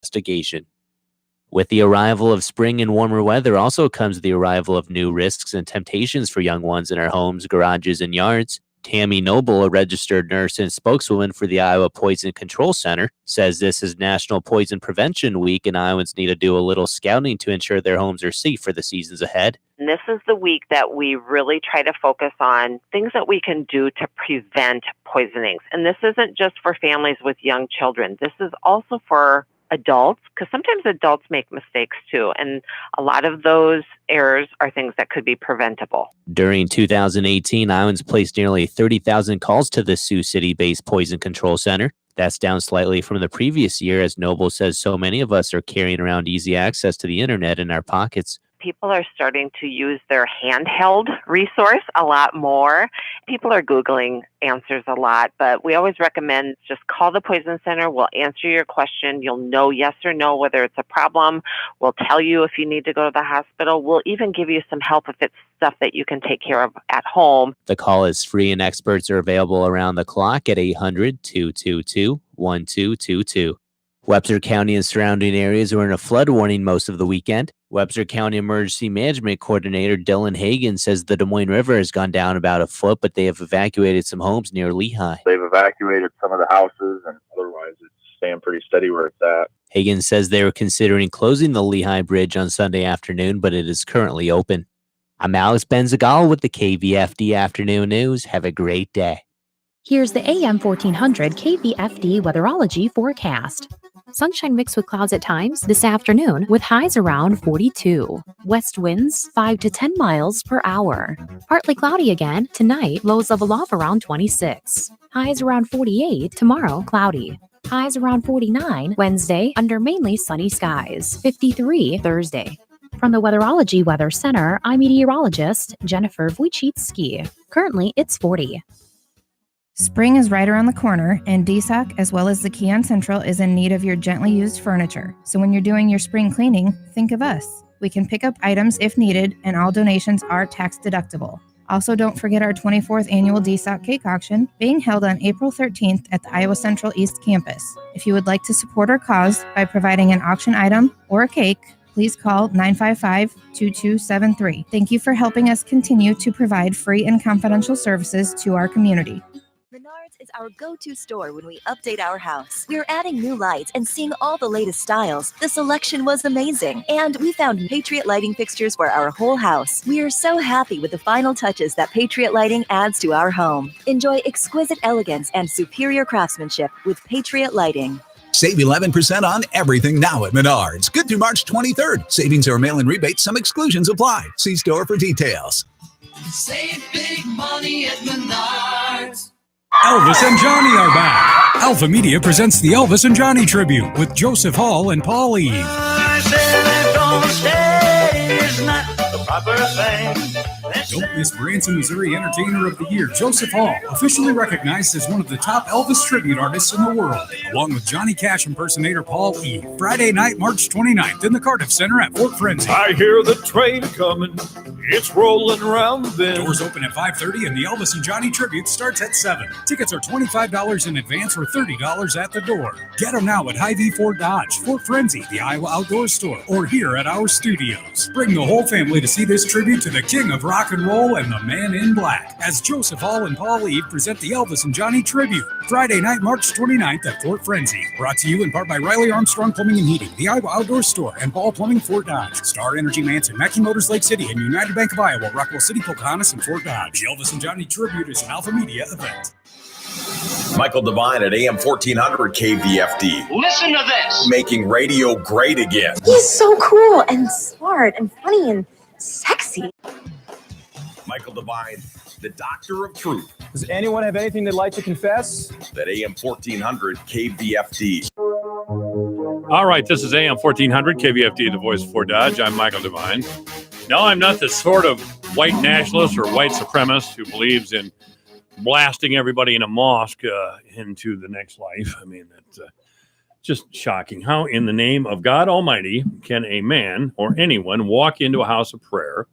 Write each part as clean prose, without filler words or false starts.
investigation. With the arrival of spring and warmer weather also comes the arrival of new risks and temptations for young ones in our homes, garages, and yards. Tammy Noble, a registered nurse and spokeswoman for the Iowa Poison Control Center, says this is National Poison Prevention Week and Iowans need to do a little scouting to ensure their homes are safe for the seasons ahead. And this is the week that we really try to focus on things that we can do to prevent poisonings. And this isn't just for families with young children. This is also for adults, because sometimes adults make mistakes too. And a lot of those errors are things that could be preventable. During 2018, Iowans placed nearly 30,000 calls to the Sioux City-based Poison Control Center. That's down slightly from the previous year, as Noble says so many of us are carrying around easy access to the internet in our pockets. People are starting to use their handheld resource a lot more. People are Googling answers a lot, but we always recommend just call the Poison Center. We'll answer your question. You'll know yes or no whether it's a problem. We'll tell you if you need to go to the hospital. We'll even give you some help if it's stuff that you can take care of at home. The call is free and experts are available around the clock at 800-222-1222. Webster County and surrounding areas were in a flood warning most of the weekend. Webster County Emergency Management Coordinator Dylan Hagan says the Des Moines River has gone down about a foot, but they have evacuated some homes near Lehigh. They've evacuated some of the houses, and otherwise it's staying pretty steady where it's at. Hagan says they were considering closing the Lehigh Bridge on Sunday afternoon, but it is currently open. I'm Alex Benzagal with the KVFD Afternoon News. Have a great day. Here's the AM 1400 KVFD weatherology forecast. Sunshine mixed with clouds at times this afternoon with highs around 42. West winds 5 to 10 miles per hour. Partly cloudy again tonight, lows level off around 26. Highs around 48, tomorrow cloudy. Highs around 49 Wednesday under mainly sunny skies. 53 Thursday. From the Weatherology Weather Center, I'm meteorologist Jennifer Wojcicki. Currently, it's 40. Spring is right around the corner, and DSOC, as well as the Keon Central, is in need of your gently used furniture. So when you're doing your spring cleaning, think of us. We can pick up items if needed, and all donations are tax deductible. Also, don't forget our 24th annual DSOC cake auction being held on April 13th at the Iowa Central East Campus. If you would like to support our cause by providing an auction item or a cake, please call 955-2273. Thank you for helping us continue to provide free and confidential services to our community. Menards is our go-to store when we update our house. We're adding new lights and seeing all the latest styles. The selection was amazing. And we found Patriot lighting fixtures for our whole house. We are so happy with the final touches that Patriot lighting adds to our home. Enjoy exquisite elegance and superior craftsmanship with Patriot lighting. Save 11% on everything now at Menards. Good through March 23rd. Savings or mail-in rebates. Some exclusions apply. See store for details. Save big money at Menards. Elvis and Johnny are back. Alpha Media presents the Elvis and Johnny Tribute with Joseph Hall and Paul Eve. I said that don't stay is not the proper thing. Don't miss Branson, Missouri Entertainer of the Year, Joseph Hall, officially recognized as one of the top Elvis tribute artists in the world, along with Johnny Cash impersonator Paul Eve. Friday night, March 29th in the Cardiff Center at Fort Frenzy. I hear the train coming. It's rolling around the bend. Doors open at 5:30 and the Elvis and Johnny tribute starts at 7. Tickets are $25 in advance or $30 at the door. Get them now at Hy-Vee Ford Dodge, Fort Frenzy, the Iowa Outdoor Store, or here at our studios. Bring the whole family to see this tribute to the king of rock and roll and the man in black, as Joseph Hall and Paul Eve present the Elvis and Johnny tribute. Friday night, March 29th at Fort Frenzy. Brought to you in part by Riley Armstrong Plumbing and Heating, the Iowa Outdoor Store, and Ball Plumbing Fort Dodge, Star Energy Manson, Mackey Motors Lake City, and United Bank of Iowa, Rockwell City, Pocahontas, and Fort Dodge. The Elvis and Johnny tribute is an Alpha Media event. Michael Devine at AM 1400 KVFD. Listen to this. Making radio great again. He's so cool and smart and funny and sexy. Michael Devine, the Doctor of Truth. Does anyone have anything they'd like to confess? At AM 1400 KVFD. All right, this is AM 1400 KVFD, the voice of Fort Dodge. I'm Michael Devine. No, I'm not the sort of white nationalist or white supremacist who believes in blasting everybody in a mosque into the next life. I mean, that's just shocking. How in the name of God Almighty can a man or anyone walk into a house of prayer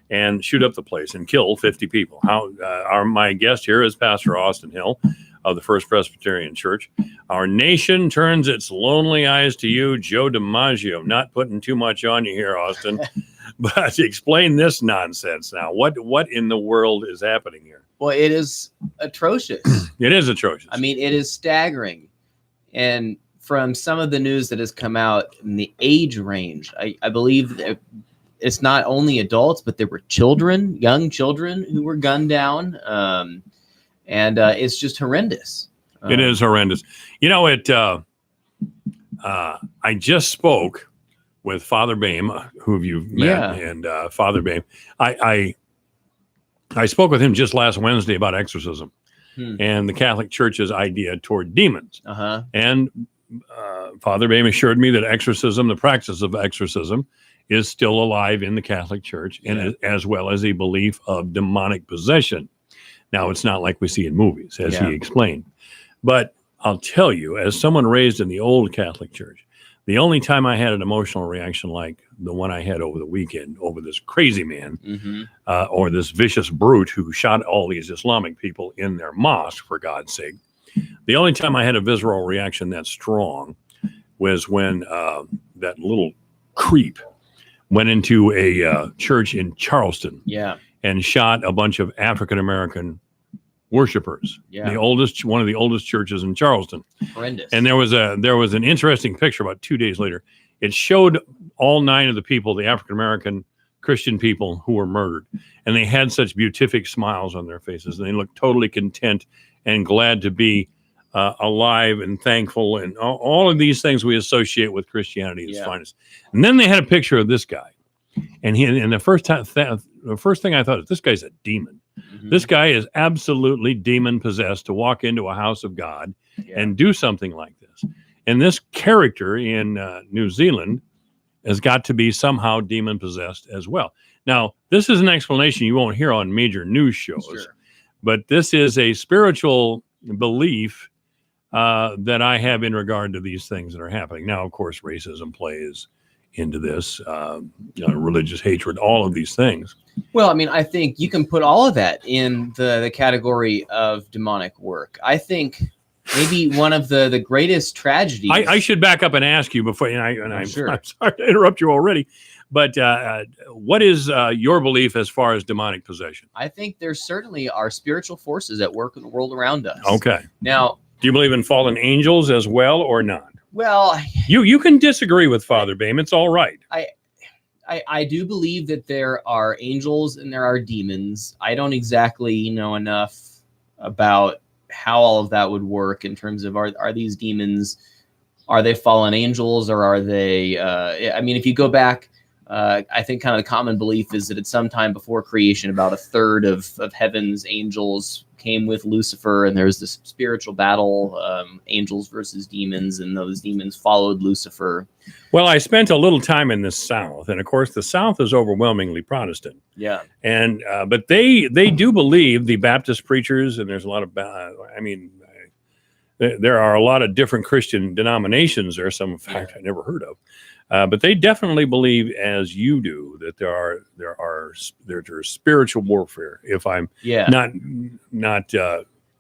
and shoot up the place and kill 50 people? My guest here is Pastor Austin Hill. of the First Presbyterian Church. Our nation turns its lonely eyes to you, Joe DiMaggio. Not putting too much on you here, Austin, but explain this nonsense now. What in the world is happening here? Well, it is atrocious. It is atrocious. I mean, it is staggering. And from some of the news that has come out in the age range, I believe that it's not only adults, but there were children, young children who were gunned down. And it's just horrendous. It is horrendous. You know, I just spoke with Father Boehm, who you've met, and Father Boehm. I spoke with him just last Wednesday about exorcism and the Catholic Church's idea toward demons. And Father Boehm assured me that exorcism, the practice of exorcism, is still alive in the Catholic Church, and as well as a belief of demonic possession. Now, it's not like we see in movies, as he explained. But I'll tell you, as someone raised in the old Catholic Church, the only time I had an emotional reaction like the one I had over the weekend over this crazy man or this vicious brute who shot all these Islamic people in their mosque, for God's sake, the only time I had a visceral reaction that strong was when that little creep went into a church in Charleston and shot a bunch of African-American worshipers. One of the oldest churches in Charleston. Horrendous. And there was an interesting picture about 2 days later. It showed all 9 of the people, the African-American Christian people who were murdered. And they had such beatific smiles on their faces. And they looked totally content and glad to be alive and thankful, and all of these things we associate with Christianity as finest. And then they had a picture of this guy, and the first thing I thought is, this guy's a demon. This guy is absolutely demon possessed to walk into a house of God and do something like this. And this character in New Zealand has got to be somehow demon possessed as well. Now, this is an explanation you won't hear on major news shows, but this is a spiritual belief that I have in regard to these things that are happening. Now, of course, racism plays into this, religious hatred, all of these things. Well, I mean, I think you can put all of that in the category of demonic work. I think maybe one of the greatest tragedies. I should back up and ask you before, I'm sorry to interrupt you already, but what is your belief as far as demonic possession? I think there certainly are spiritual forces at work in the world around us. Okay. Now, do you believe in fallen angels as well or not? Well, you can disagree with Father Boehm. It's all right. I do believe that there are angels and there are demons. I don't exactly know enough about how all of that would work in terms of are these demons, are they fallen angels, or are they? I mean, if you go back, I think kind of the common belief is that at some time before creation, about a third of heaven's angels came with Lucifer, and there's this spiritual battle, angels versus demons, and those demons followed Lucifer. Well, I spent a little time in the South, and of course the South is overwhelmingly Protestant. Yeah. And but they do believe, the Baptist preachers, and there's a lot of there are a lot of different Christian denominations there, some in fact I never heard of. But they definitely believe, as you do, that there's spiritual warfare. If I'm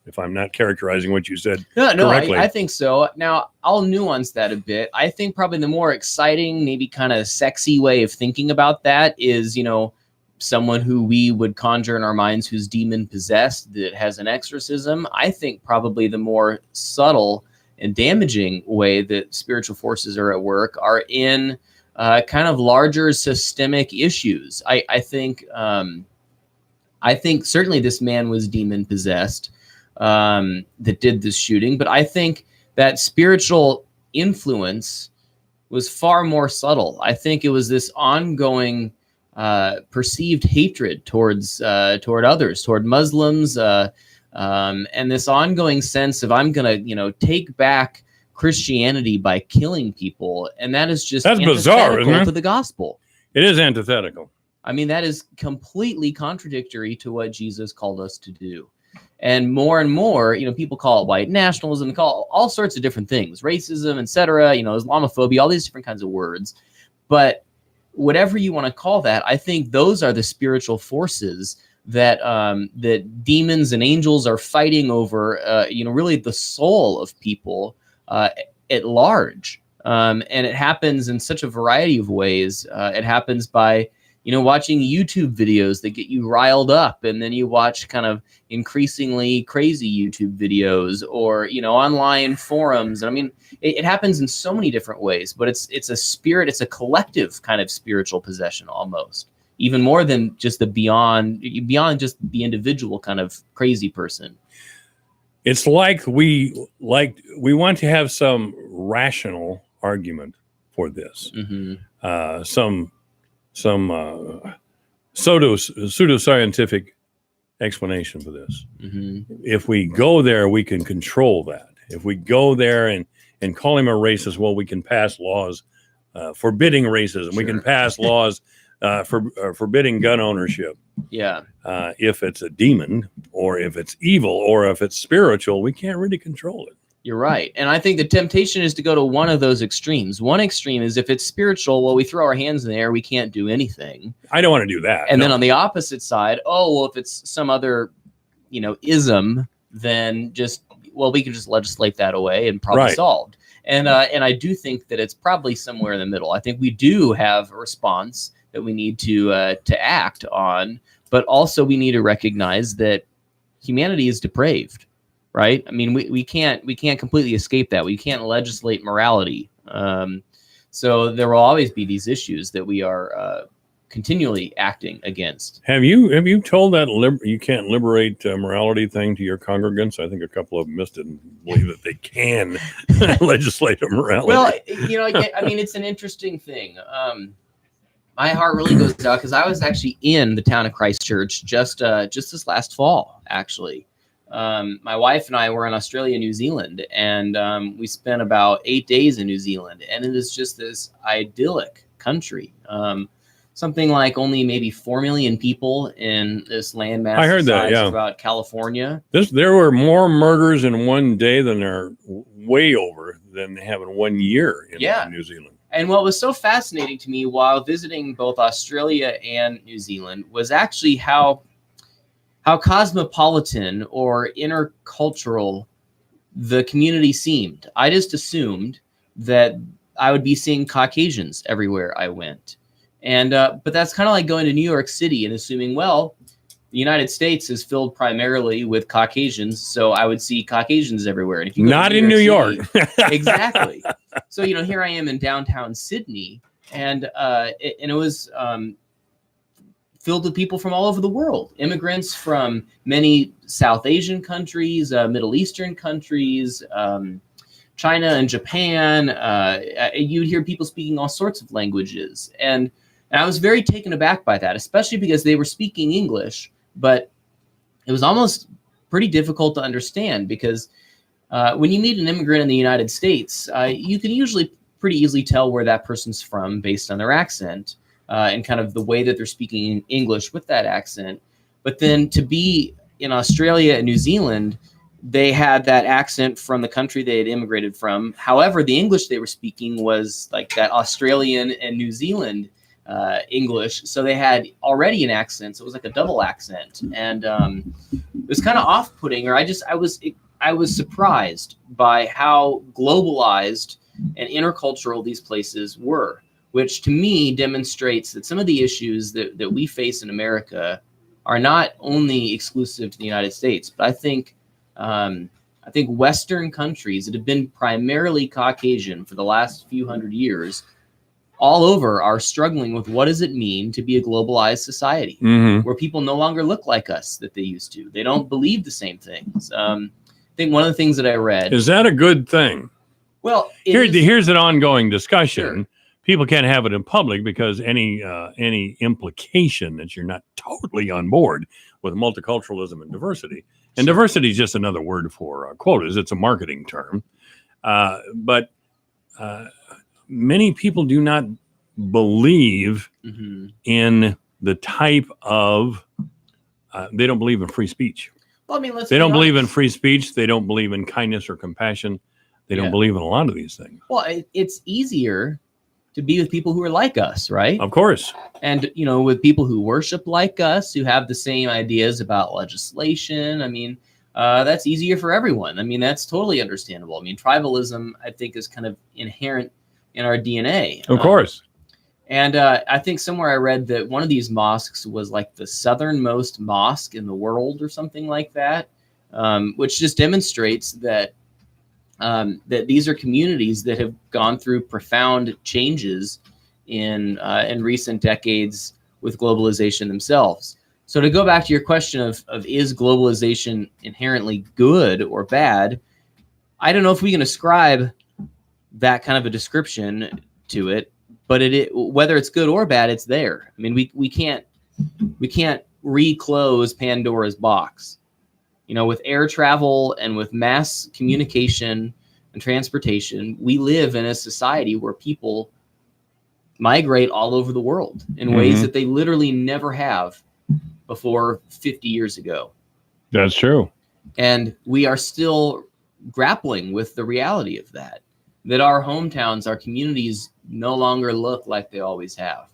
if I'm not characterizing what you said correctly. I think so. Now I'll nuance that a bit. I think probably the more exciting, maybe kind of sexy way of thinking about that is, someone who we would conjure in our minds who's demon possessed that has an exorcism. I think probably the more subtle and damaging way that spiritual forces are at work are in kind of larger systemic issues. I think certainly this man was demon possessed that did this shooting, but I think that spiritual influence was far more subtle. I think it was this ongoing perceived hatred toward others, toward Muslims, and this ongoing sense of I'm going to, take back Christianity by killing people. And that is just bizarre, isn't it? To the gospel. It is antithetical. I mean, that is completely contradictory to what Jesus called us to do. And more, people call it white nationalism, call all sorts of different things, racism, etc., Islamophobia, all these different kinds of words. But whatever you want to call that, I think those are the spiritual forces that that demons and angels are fighting over, really the soul of people at large. And it happens in such a variety of ways. It happens by, watching YouTube videos that get you riled up, and then you watch kind of increasingly crazy YouTube videos, or, online forums. And I mean, it happens in so many different ways, but it's a spirit, it's a collective kind of spiritual possession almost, even more than just beyond just the individual kind of crazy person. It's like we want to have some rational argument for this. Mm-hmm. Some pseudoscientific explanation for this. Mm-hmm. If we go there, we can control that. If we go there and call him a racist, well, we can pass laws forbidding racism. Sure. We can pass laws forbidding gun ownership. Yeah. If it's a demon, or if it's evil, or if it's spiritual, we can't really control it. You're right. And I think the temptation is to go to one of those extremes. One extreme is if it's spiritual, well, we throw our hands in the air, we can't do anything. I don't want to do that. And then on the opposite side, if it's some other, ism, then we can just legislate that away and problem solved. And I do think that it's probably somewhere in the middle. I think we do have a response that we need to act on, but also we need to recognize that humanity is depraved. Right. I mean, we can't completely escape that. We can't legislate morality. So there will always be these issues that we are continually acting against. Have you told that you can't liberate morality thing to your congregants? I think a couple of them missed it and believe that they can legislate morality. Well, I mean, it's an interesting thing. My heart really goes out because I was actually in the town of Christchurch just this last fall, actually. My wife and I were in Australia, New Zealand, and we spent about 8 days in New Zealand, and it is just this idyllic country. Something like only maybe 4 million people in this landmass. I heard that, yeah. Throughout California. There were more murders in one day than they have in 1 year in New Zealand. And what was so fascinating to me while visiting both Australia and New Zealand was actually how cosmopolitan or intercultural the community seemed. I just assumed that I would be seeing Caucasians everywhere I went. And but that's kind of like going to New York City and assuming, well, the United States is filled primarily with Caucasians, so I would see Caucasians everywhere. And if you go not in New York. Exactly. So, here I am in downtown Sydney, and it was filled with people from all over the world, immigrants from many South Asian countries, Middle Eastern countries, China and Japan. You'd hear people speaking all sorts of languages. And I was very taken aback by that, especially because they were speaking English, but it was almost pretty difficult to understand because when you meet an immigrant in the United States, you can usually pretty easily tell where that person's from based on their accent. And kind of the way that they're speaking English with that accent. But then to be in Australia and New Zealand, they had that accent from the country they had immigrated from. However, the English they were speaking was like that Australian and New Zealand English. So they had already an accent. So it was like a double accent. And it was kind of off-putting, or I was surprised by how globalized and intercultural these places were, which to me demonstrates that some of the issues that we face in America are not only exclusive to the United States, but I think Western countries that have been primarily Caucasian for the last few hundred years all over are struggling with what does it mean to be a globalized society where people no longer look like us that they used to. They don't believe the same things. I think one of the things that I read... Is that a good thing? Well, here's an ongoing discussion. Sure. People can't have it in public because any implication that you're not totally on board with multiculturalism and diversity. And diversity is just another word for quotas. It's a marketing term. But many people do not believe in the type of, they don't believe in free speech. Well, I mean, they don't believe in free speech. They don't believe in kindness or compassion. They don't believe in a lot of these things. Well, it's easier to be with people who are like us, right? Of course. And, you know, with people who worship like us, who have the same ideas about legislation. I mean, that's easier for everyone. I mean, that's totally understandable. I mean, tribalism, I think, is kind of inherent in our DNA. Of course. And I think somewhere I read that one of these mosques was like the southernmost mosque in the world or something like that, which just demonstrates that that these are communities that have gone through profound changes in recent decades with globalization themselves. So to go back to your question of is globalization inherently good or bad, I don't know if we can ascribe that kind of a description to it, but whether it's good or bad, it's there. I mean, we can't reclose Pandora's box. You know, with air travel and with mass communication and transportation, we live in a society where people migrate all over the world in ways that they literally never have before 50 years ago. That's true. And we are still grappling with the reality of that our hometowns, our communities no longer look like they always have.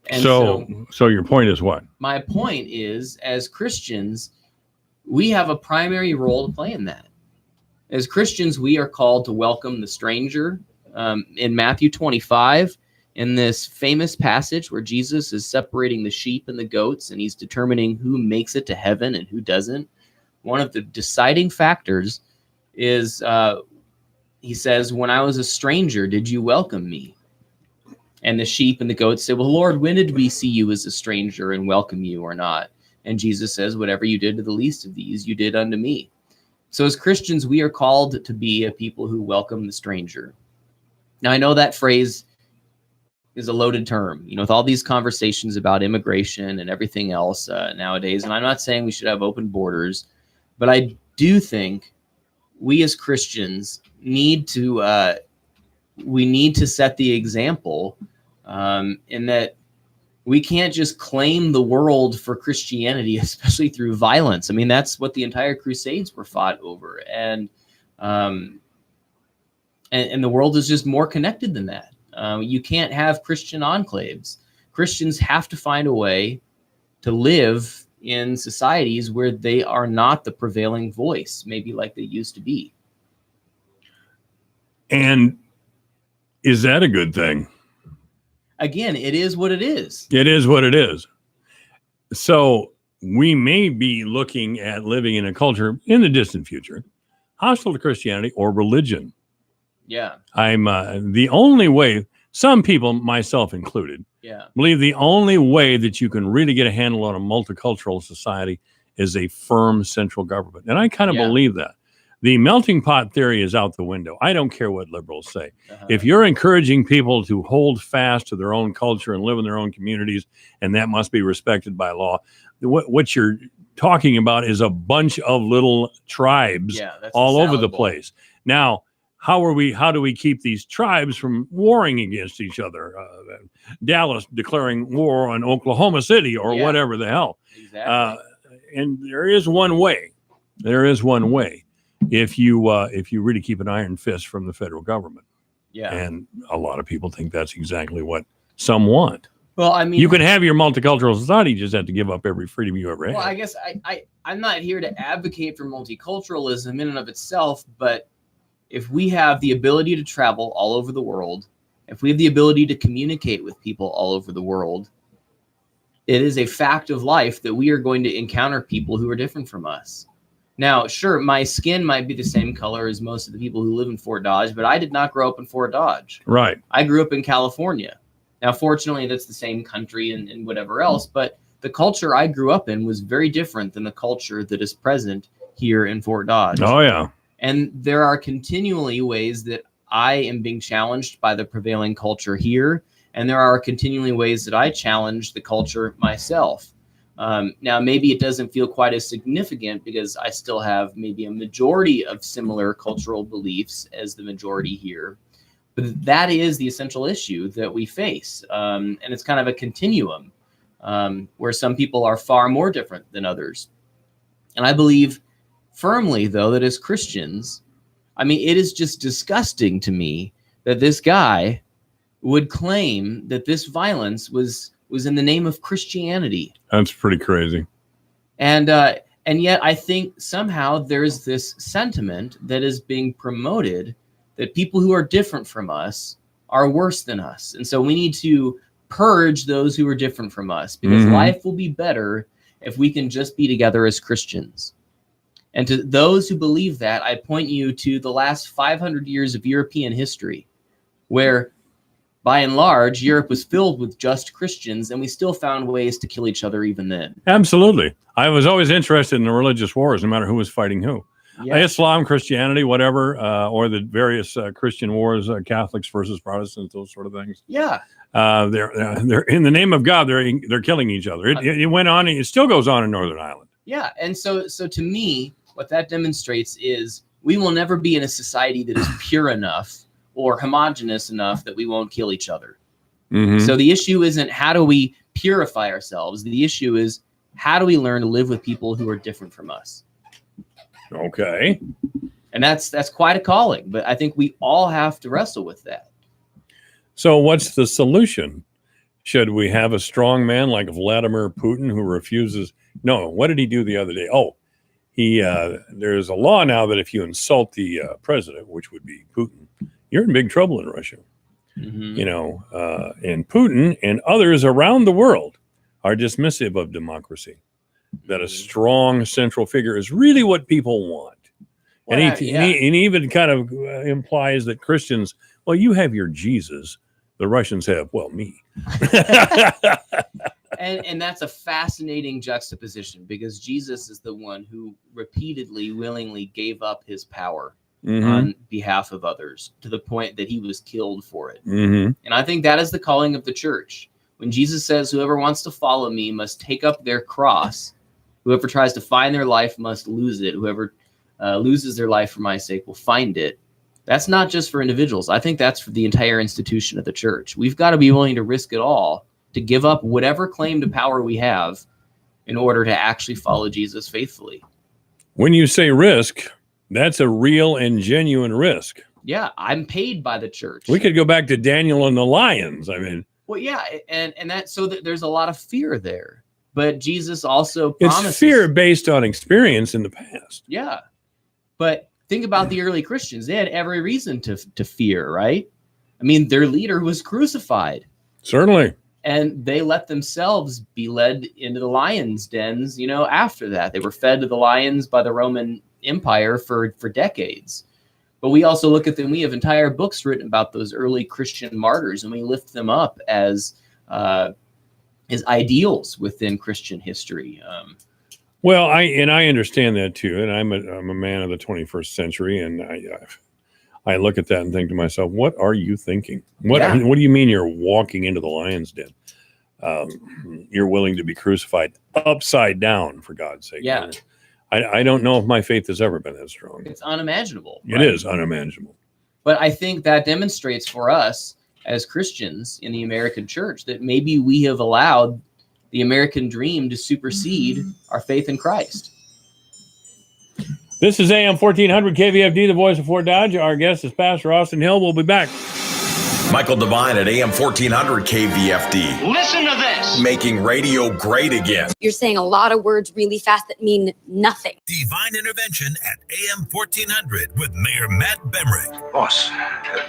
And so your point is what? My point is, as Christians, we have a primary role to play in that. As Christians, we are called to welcome the stranger. In Matthew 25, in this famous passage where Jesus is separating the sheep and the goats, and he's determining who makes it to heaven and who doesn't, one of the deciding factors is he says, "When I was a stranger, did you welcome me?" And the sheep and the goats say, "Well, Lord, when did we see you as a stranger and welcome you or not?" And Jesus says, "Whatever you did to the least of these, you did unto me." So as Christians, we are called to be a people who welcome the stranger. Now, I know that phrase is a loaded term, you know, with all these conversations about immigration and everything else nowadays. And I'm not saying we should have open borders, but I do think we as Christians need to set the example in that we can't just claim the world for Christianity, especially through violence. I mean, that's what the entire Crusades were fought over. And the world is just more connected than that. You can't have Christian enclaves. Christians have to find a way to live in societies where they are not the prevailing voice, maybe like they used to be. And is that a good thing? Again, it is what it is. It is what it is. So we may be looking at living in a culture in the distant future, hostile to Christianity or religion. Yeah. I'm the only way, some people, myself included, believe the only way that you can really get a handle on a multicultural society is a firm central government. And I kind of believe that. The melting pot theory is out the window. I don't care what liberals say. If you're encouraging people to hold fast to their own culture and live in their own communities, and that must be respected by law, what you're talking about is a bunch of little tribes all over the place. Now, how do we keep these tribes from warring against each other? Dallas declaring war on Oklahoma City or whatever the hell. Exactly. And there is one way. There is one way. If you really keep an iron fist from the federal government. Yeah. And a lot of people think that's exactly what some want. Well, I mean, you can have your multicultural society, you just have to give up every freedom you ever had. Well, I guess I'm not here to advocate for multiculturalism in and of itself, but if we have the ability to travel all over the world, if we have the ability to communicate with people all over the world, it is a fact of life that we are going to encounter people who are different from us. Now, sure, my skin might be the same color as most of the people who live in Fort Dodge, but I did not grow up in Fort Dodge. Right. I grew up in California. Now, fortunately, that's the same country and whatever else, but the culture I grew up in was very different than the culture that is present here in Fort Dodge. Oh, yeah. And there are continually ways that I am being challenged by the prevailing culture here, and there are continually ways that I challenge the culture myself. Now, maybe it doesn't feel quite as significant because I still have maybe a majority of similar cultural beliefs as the majority here. But that is the essential issue that we face. And it's kind of a continuum where some people are far more different than others. And I believe firmly, though, that as Christians, I mean, it is just disgusting to me that this guy would claim that this violence was in the name of Christianity. That's pretty crazy. And yet I think somehow there's this sentiment that is being promoted that people who are different from us are worse than us. And so we need to purge those who are different from us, because life will be better if we can just be together as Christians. And to those who believe that, I point you to the last 500 years of European history, where by and large, Europe was filled with just Christians, and we still found ways to kill each other even then. Absolutely. I was always interested in the religious wars, no matter who was fighting who. Yeah. Islam, Christianity, whatever, or the various Christian wars, Catholics versus Protestants, those sort of things. Yeah. They're in the name of God. They're killing each other. It went on, and it still goes on in Northern Ireland. Yeah, and so to me, what that demonstrates is we will never be in a society that is pure enough or homogenous enough that we won't kill each other. So the issue isn't how do we purify ourselves. The issue is how do we learn to live with people who are different from us. Okay. And that's quite a calling, but I think we all have to wrestle with that. So what's the solution? Should we have a strong man like Vladimir Putin who refuses? No, what did he do the other day? Oh, there's a law now that if you insult the president, which would be Putin, you're in big trouble in Russia. And Putin and others around the world are dismissive of democracy, that a strong central figure is really what people want. Well, and he even kind of implies that Christians, well, you have your Jesus. The Russians have, well, me. And that's a fascinating juxtaposition, because Jesus is the one who repeatedly, willingly gave up his power on behalf of others, to the point that he was killed for it. And I think that is the calling of the church. When Jesus says, whoever wants to follow me must take up their cross. Whoever tries to find their life must lose it. Whoever loses their life for my sake will find it. That's not just for individuals. I think that's for the entire institution of the church. We've got to be willing to risk it all, to give up whatever claim to power we have in order to actually follow Jesus faithfully. When you say risk, that's a real and genuine risk. Yeah, I'm paid by the church. We could go back to Daniel and the lions. I mean, well, yeah, and that, so that there's a lot of fear there. But Jesus also promises, it's fear based on experience in the past. Yeah, but think about the early Christians. They had every reason to fear, right? I mean, their leader was crucified. Certainly. And they let themselves be led into the lions' dens, after that. They were fed to the lions by the Roman Empire for decades. But we also look at them. We have entire books written about those early Christian martyrs, and we lift them up as ideals within Christian history. Well, I understand that too, and I'm a man of the 21st century, and I look at that and think to myself, what are you thinking? What do you mean you're walking into the lion's den? You're willing to be crucified upside down, for God's sake. Yeah. I don't know if my faith has ever been that strong. It's unimaginable. It is unimaginable. But I think that demonstrates for us as Christians in the American church that maybe we have allowed the American dream to supersede our faith in Christ. This is AM 1400 KVFD, the voice of Fort Dodge. Our guest is Pastor Austin Hill. We'll be back. Michael Devine at AM 1400 KVFD. Listen to this. Making radio great again. You're saying a lot of words really fast that mean nothing. Divine Intervention at AM 1400 with Mayor Matt Bemrick. Boss,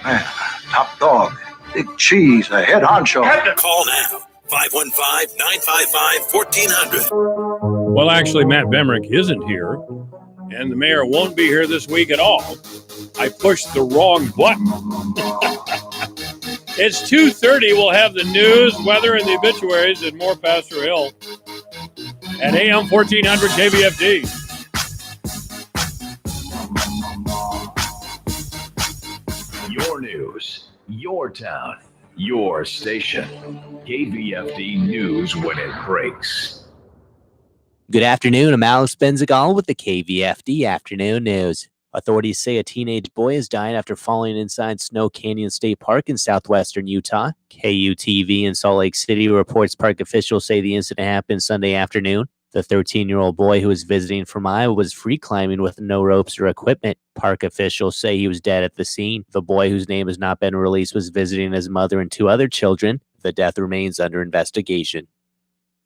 man, top dog, big cheese, a head honcho. Call now. 515-955-1400. Well, actually, Matt Bemrick isn't here, and the mayor won't be here this week at all. I pushed the wrong button. It's 2:30. We'll have the news, weather, and the obituaries, and more Pastor Hill at AM 1400 KVFD. Your news, your town, your station. KVFD News when it breaks. Good afternoon. I'm Alex Benzagal with the KVFD Afternoon News. Authorities say a teenage boy has died after falling inside Snow Canyon State Park in southwestern Utah. KUTV in Salt Lake City reports park officials say the incident happened Sunday afternoon. The 13-year-old boy who was visiting from Iowa was free climbing with no ropes or equipment. Park officials say he was dead at the scene. The boy, whose name has not been released, was visiting his mother and 2 other children. The death remains under investigation.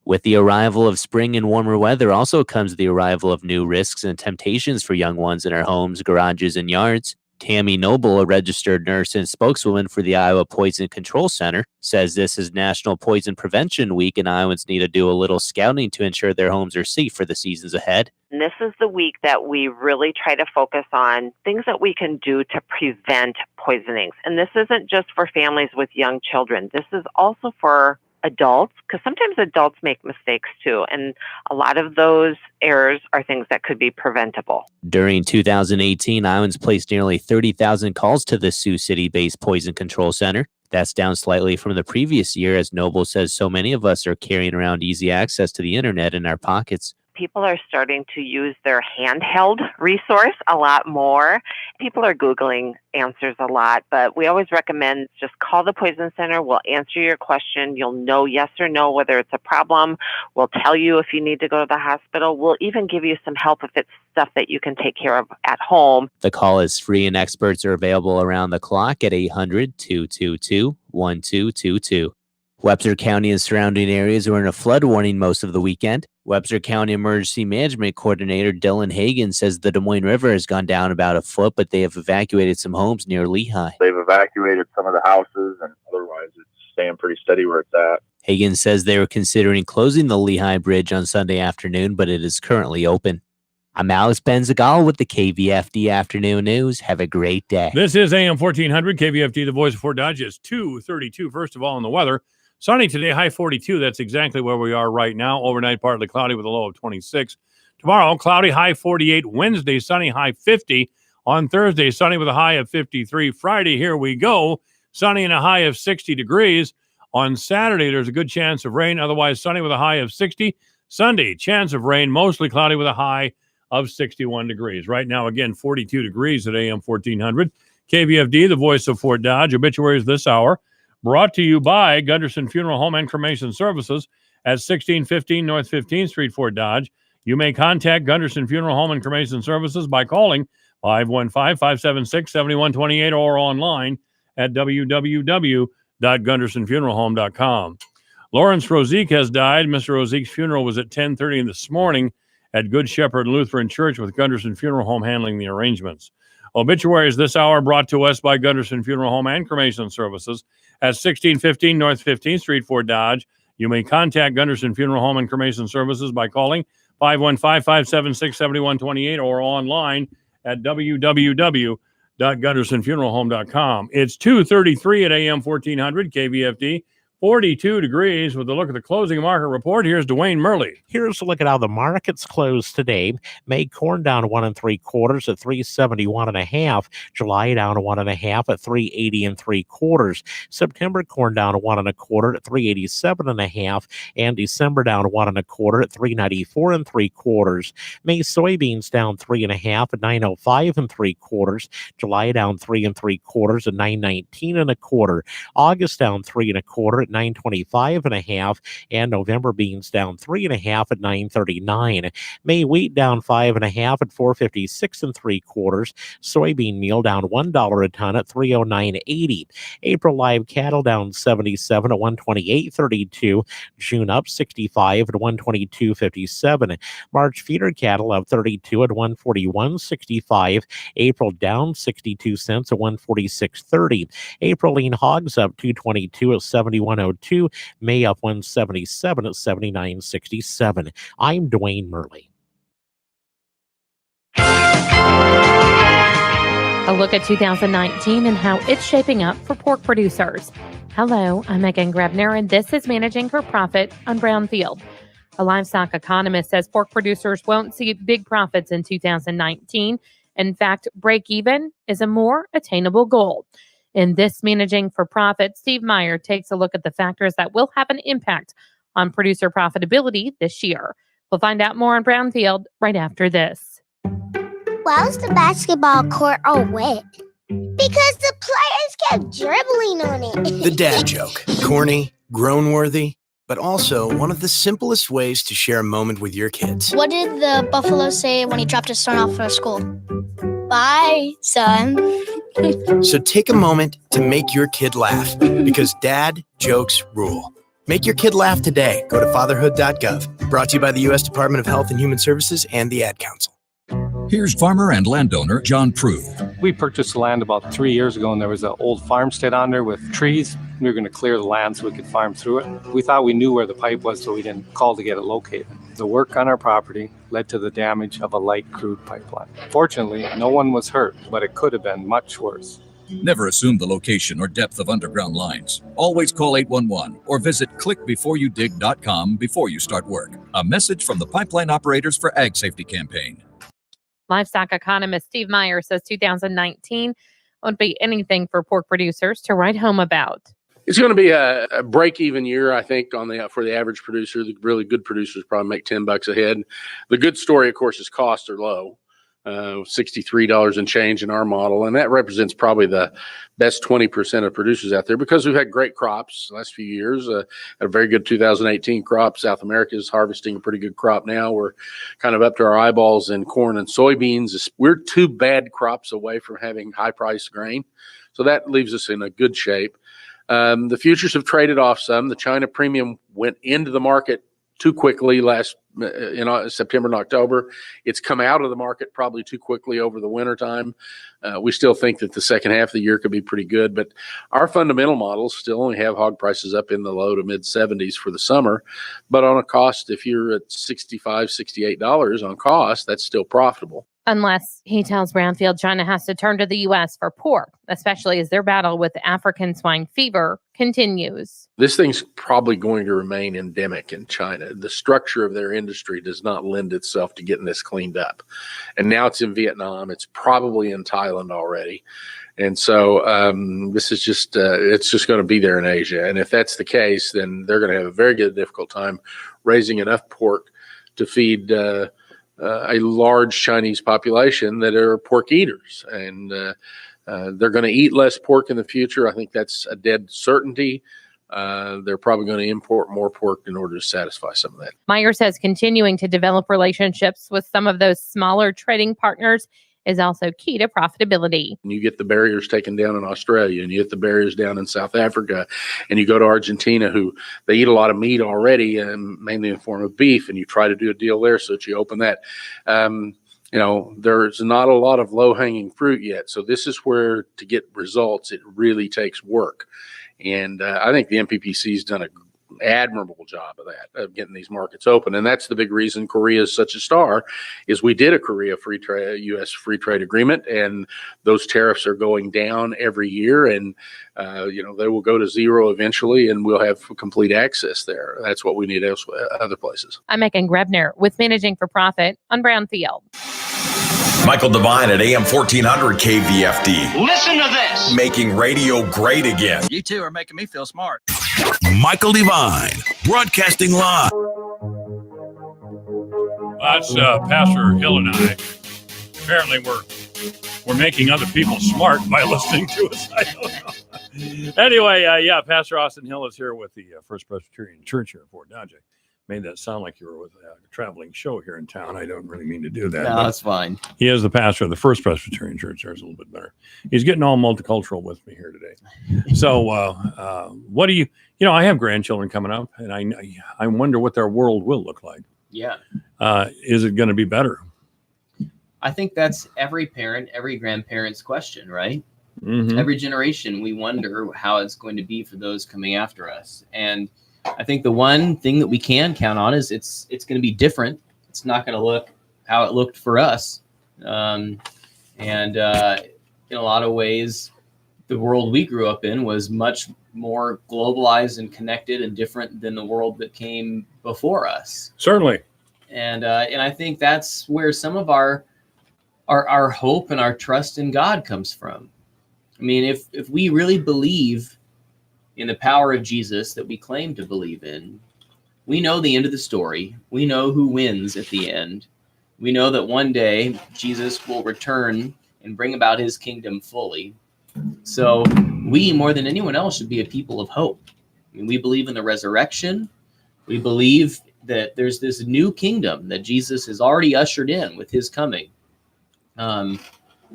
With the arrival of spring and warmer weather also comes the arrival of new risks and temptations for young ones in our homes, garages, and yards. Tammy Noble, a registered nurse and spokeswoman for the Iowa Poison Control Center, says this is National Poison Prevention Week and Iowans need to do a little scouting to ensure their homes are safe for the seasons ahead. And this is the week that we really try to focus on things that we can do to prevent poisonings. And this isn't just for families with young children. This is also for adults, because sometimes adults make mistakes too. And a lot of those errors are things that could be preventable. During 2018, Iowans placed nearly 30,000 calls to the Sioux City-based Poison Control Center. That's down slightly from the previous year, as Noble says so many of us are carrying around easy access to the internet in our pockets. People are starting to use their handheld resource a lot more. People are Googling answers a lot, but we always recommend just call the Poison Center. We'll answer your question. You'll know yes or no whether it's a problem. We'll tell you if you need to go to the hospital. We'll even give you some help if it's stuff that you can take care of at home. The call is free and experts are available around the clock at 800-222-1222. Webster County and surrounding areas are in a flood warning most of the weekend. Webster County Emergency Management Coordinator Dylan Hagan says the Des Moines River has gone down about a foot, but they have evacuated some homes near Lehigh. They've evacuated some of the houses, and otherwise it's staying pretty steady where it's at. Hagan says they were considering closing the Lehigh Bridge on Sunday afternoon, but it is currently open. I'm Alex Benzagal with the KVFD Afternoon News. Have a great day. This is AM 1400, KVFD, the voice of Fort Dodge. It's 2:32. First of all, in the weather. Sunny today, high 42. That's exactly where we are right now. Overnight, partly cloudy with a low of 26. Tomorrow, cloudy, high 48. Wednesday, sunny, high 50. On Thursday, sunny with a high of 53. Friday, here we go. Sunny and a high of 60 degrees. On Saturday, there's a good chance of rain. Otherwise, sunny with a high of 60. Sunday, chance of rain, mostly cloudy with a high of 61 degrees. Right now, again, 42 degrees at AM 1400. KVFD, the voice of Fort Dodge. Obituaries this hour. Brought to you by Gunderson Funeral Home and Cremation Services at 1615 North 15th Street, Fort Dodge. You may contact Gunderson Funeral Home and Cremation Services by calling 515-576-7128 or online at www.gundersonfuneralhome.com. Lawrence Rosique has died. Mr. Rosique's funeral was at 10:30 this morning at Good Shepherd Lutheran Church, with Gunderson Funeral Home handling the arrangements. Obituaries this hour brought to us by Gunderson Funeral Home and Cremation Services at 1615 North 15th Street, Fort Dodge. You may contact Gunderson Funeral Home and Cremation Services by calling 515-576-7128 or online at www.gundersonfuneralhome.com. It's 2:33 at AM 1400 KVFD. 42 degrees with a look at the closing market report. Here's Dwayne Murley. Here's a look at how the markets closed today. May corn down 1 3/4 at 371.5. July down 1 1/2 at 380 3/4. September corn down 1 1/4 at 387.5, and December down 1 1/4 at 394 3/4. May soybeans down 3 1/2 at 905 3/4. July down 3 3/4 at 919 1/4. August down 3 1/4 at 925 1/2, and November beans down 3 1/2 at 939. May wheat down 5 1/2 at 456 3/4. Soybean meal down $1 a ton at 309.80. April live cattle down 77 at 128.32. June up 65 at 122.57. March feeder cattle up 32 at 141.65. April down 62 cents at 146.30. April lean hogs up 222 at 71.02. May up 177 at 79.67. I'm Dwayne Murley. A look at 2019 and how it's shaping up for pork producers. Hello, I'm Megan Grebner, and this is Managing for Profit on Brownfield. A livestock economist says pork producers won't see big profits in 2019. In fact, break even is a more attainable goal. In this Managing for Profit, Steve Meyer takes a look at the factors that will have an impact on producer profitability this year. We'll find out more on Brownfield right after this. Why was the basketball court all wet? Because the players kept dribbling on it. The dad joke. Corny, grown-worthy, but also one of the simplest ways to share a moment with your kids. What did the buffalo say when he dropped his son off at school? Bye, son. So take a moment to make your kid laugh, because dad jokes rule. Make your kid laugh today. Go to fatherhood.gov. Brought to you by the U.S. Department of Health and Human Services and the Ad Council. Here's farmer and landowner John Prue. We purchased the land about 3 years ago, and there was an old farmstead on there with trees. We were going to clear the land so we could farm through it. We thought we knew where the pipe was, so we didn't call to get it located. The work on our property led to the damage of a light crude pipeline. Fortunately, no one was hurt, but it could have been much worse. Never assume the location or depth of underground lines. Always call 811 or visit clickbeforeyoudig.com before you start work. A message from the Pipeline Operators for Ag Safety campaign. Livestock economist Steve Meyer says 2019 won't be anything for pork producers to write home about. It's going to be a break-even year, I think, for the average producer. The really good producers probably make $10 a head. The good story, of course, is costs are low. $63 and change in our model, and that represents probably the best 20% of producers out there, because we've had great crops the last few years. A very good 2018 crop. South America is harvesting a pretty good crop now. We're kind of up to our eyeballs in corn and soybeans. We're 2 bad crops away from having high-priced grain, so that leaves us in a good shape. The futures have traded off some. The China premium went into the market too quickly last in September and October. It's come out of the market probably too quickly over the wintertime. We still think that the second half of the year could be pretty good, but our fundamental models still only have hog prices up in the low to mid 70s for the summer. But on a cost, if you're at $65, $68 on cost, that's still profitable. Unless, he tells Brownfield, China has to turn to the U.S. for pork, especially as their battle with African swine fever continues. This thing's probably going to remain endemic in China. The structure of their industry does not lend itself to getting this cleaned up. And now it's in Vietnam. It's probably in Thailand already. And so this is just, it's just going to be there in Asia. And if that's the case, then they're going to have a very difficult time raising enough pork to feed a large Chinese population that are pork eaters. And they're going to eat less pork in the future. I think that's a dead certainty. They're probably going to import more pork in order to satisfy some of that. Meyer says continuing to develop relationships with some of those smaller trading partners is also key to profitability. You get the barriers taken down in Australia, and you get the barriers down in South Africa, and you go to Argentina, who they eat a lot of meat already, and mainly in the form of beef, and you try to do a deal there so that you open that. There's not a lot of low-hanging fruit yet. So this is where, to get results, it really takes work. And I think the NPPC has done an admirable job of that, of getting these markets open. And that's the big reason Korea is such a star, is we did a Korea free trade, U.S. free trade agreement, and those tariffs are going down every year. And, they will go to zero eventually, and we'll have complete access there. That's what we need elsewhere, other places. I'm Megan Grebner with Managing for Profit on Brownfield. Michael Devine at AM 1400 KVFD. Listen to this. Making radio great again. You two are making me feel smart. Michael Devine, broadcasting live. That's Pastor Hill and I. Apparently we're making other people smart by listening to us. I don't know. Anyway, Pastor Austin Hill is here with the First Presbyterian Church here in Fort Dodge. Made that sound like you were with a traveling show here in town. I don't really mean to do that. No, that's fine. He is the pastor of the First Presbyterian Church. There's a little bit better. He's getting all multicultural with me here today. So what do you I have grandchildren coming up, and I wonder what their world will look like. Yeah. Is it going to be better? I think that's every parent, every grandparent's question, right? Mm-hmm. Every generation, we wonder how it's going to be for those coming after us. And I think the one thing that we can count on is it's going to be different. It's not going to look how it looked for us. In a lot of ways, the world we grew up in was much more globalized and connected and different than the world that came before us. Certainly. And I think that's where some of our hope and our trust in God comes from. I mean, if we really believe in the power of Jesus that we claim to believe in, we know the end of the story. We know who wins at the end. We know that one day Jesus will return and bring about his kingdom fully. So we, more than anyone else, should be a people of hope. I mean, we believe in the resurrection. We believe that there's this new kingdom that Jesus has already ushered in with his coming.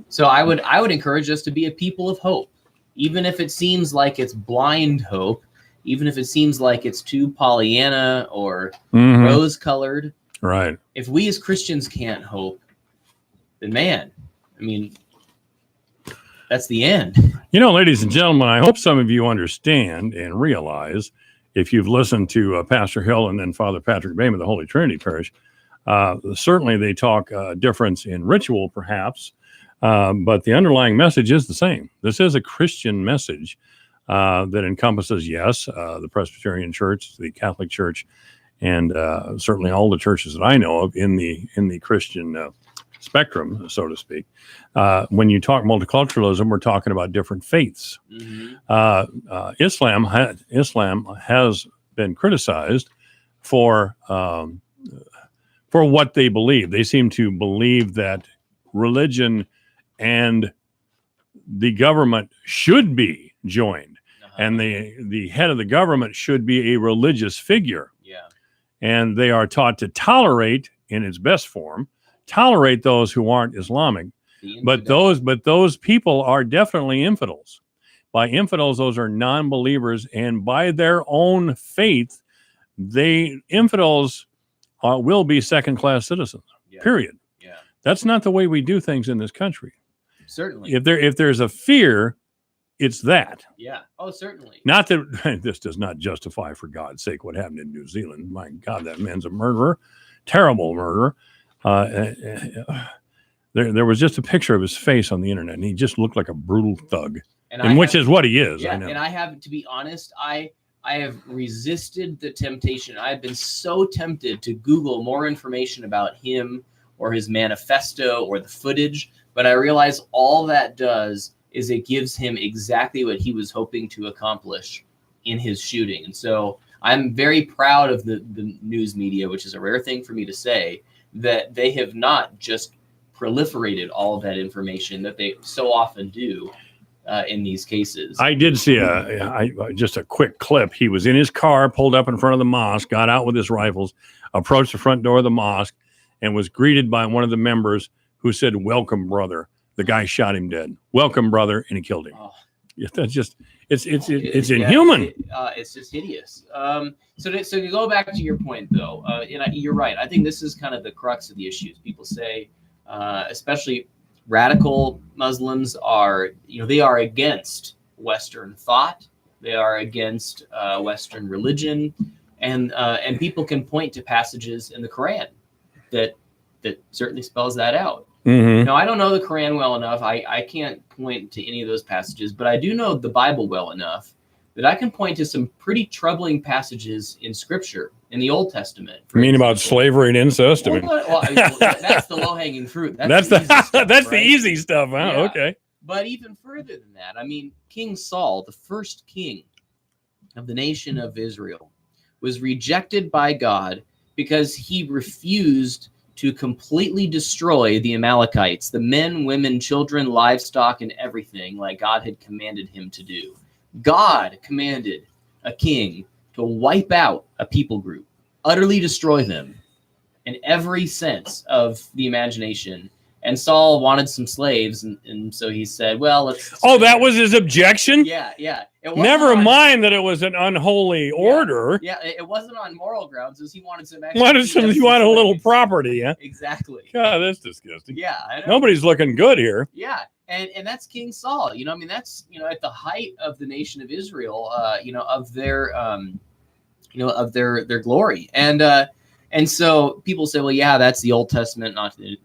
So I would encourage us to be a people of hope, even if it seems like it's blind hope, even if it seems like it's too Pollyanna or rose-colored. Right. If we as Christians can't hope, then man, I mean, that's the end. You know, ladies and gentlemen, I hope some of you understand and realize, if you've listened to Pastor Hill and then Father Patrick Bayman of the Holy Trinity Parish, certainly they talk difference in ritual, perhaps, but the underlying message is the same. This is a Christian message that encompasses, yes, the Presbyterian Church, the Catholic Church, and certainly all the churches that I know of in the Christian spectrum, so to speak. When you talk multiculturalism, we're talking about different faiths. Islam has been criticized for what they believe. They seem to believe that religion and the government should be joined, and the head of the government should be a religious figure. And they are taught to tolerate, in its best form, tolerate those who aren't Islamic. But those people are definitely infidels. By infidels, those are non-believers, and by their own faith, infidels will be second-class citizens. Period. That's not the way we do things in this country. Certainly. If there's a fear, it's that. Yeah. Oh, certainly. Not that this does not justify, for God's sake, what happened in New Zealand. My God, that man's a murderer, terrible murderer. There was just a picture of his face on the internet, and he just looked like a brutal thug, which is what he is. Yeah, I know. And I have to be honest, I have resisted the temptation. I've been so tempted to Google more information about him or his manifesto or the footage, but I realize all that does is it gives him exactly what he was hoping to accomplish in his shooting. And so I'm very proud of the news media, which is a rare thing for me to say, that they have not just proliferated all of that information that they so often do in these cases. I did see just a quick clip. He was in his car, pulled up in front of the mosque, got out with his rifles, approached the front door of the mosque, and was greeted by one of the members who said, "Welcome, brother." The guy shot him dead. "Welcome, brother," and he killed him. Oh. That's just it's inhuman. It's just hideous. So to go back to your point, though, and you're right. I think this is kind of the crux of the issues. People say, especially radical Muslims, they are against Western thought. They are against Western religion, and people can point to passages in the Quran that certainly spells that out. Now, I don't know the Quran well enough. I can't point to any of those passages, but I do know the Bible well enough that I can point to some pretty troubling passages in Scripture in the Old Testament. You mean about slavery and incest? That's the low-hanging fruit. That's the easy stuff, that's right? The easy stuff, huh? Yeah. Okay. But even further than that, I mean, King Saul, the first king of the nation of Israel, was rejected by God because he refused to completely destroy the Amalekites, the men, women, children, livestock, and everything, like God had commanded him to do. God commanded a king to wipe out a people group, utterly destroy them in every sense of the imagination. And Saul wanted some slaves, and so he said, well, let's... Oh, that was his objection? Yeah. Never mind that it was an unholy order. Yeah, it wasn't on moral grounds. He wanted some extra... He wanted a little property, huh? Exactly. God, that's disgusting. Yeah. I know. Nobody's looking good here. Yeah, and that's King Saul. I mean, that's, at the height of the nation of Israel, of their, of their glory. And so people say, well, yeah, that's the Old Testament, not in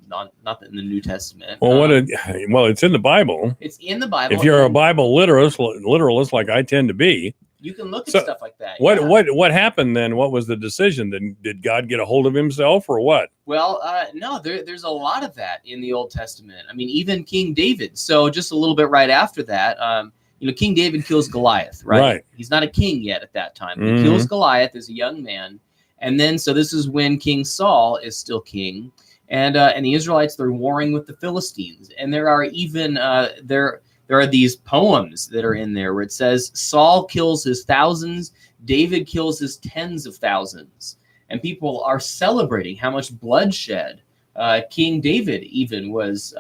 the New Testament. Well, it's in the Bible. It's in the Bible. If you're a Bible literalist like I tend to be, you can look at stuff like that. What happened then? What was the decision? Then did God get a hold of himself or what? Well, no, there's a lot of that in the Old Testament. I mean, even King David. So just a little bit right after that, King David kills Goliath, right? He's not a king yet at that time. He kills Goliath as a young man. And then, so this is when King Saul is still king, and the Israelites, they're warring with the Philistines, and there are even there there are these poems that are in there where it says Saul kills his thousands, David kills his tens of thousands. And people are celebrating how much bloodshed King David even was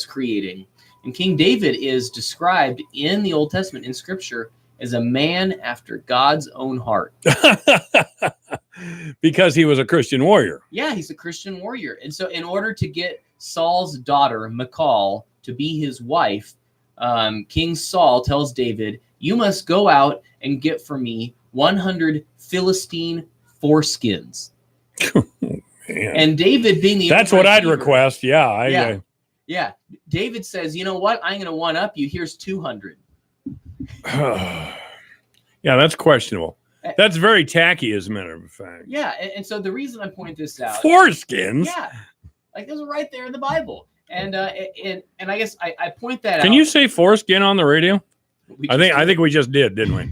creating. And King David is described in the Old Testament, in Scripture, as a man after God's own heart. Because he was a Christian warrior. Yeah, he's a Christian warrior. And so in order to get Saul's daughter, Michal, to be his wife, King Saul tells David, you must go out and get for me 100 Philistine foreskins. And David being the That's what I'd request. Yeah. Yeah. David says, you know what? I'm going to one up you. Here's 200. Yeah, that's questionable. That's very tacky, as a matter of fact. Yeah, and so the reason I point this out, foreskins. Yeah, like those are right there in the Bible, and I guess I point that out. Can you say foreskin on the radio? I think we just did, didn't we?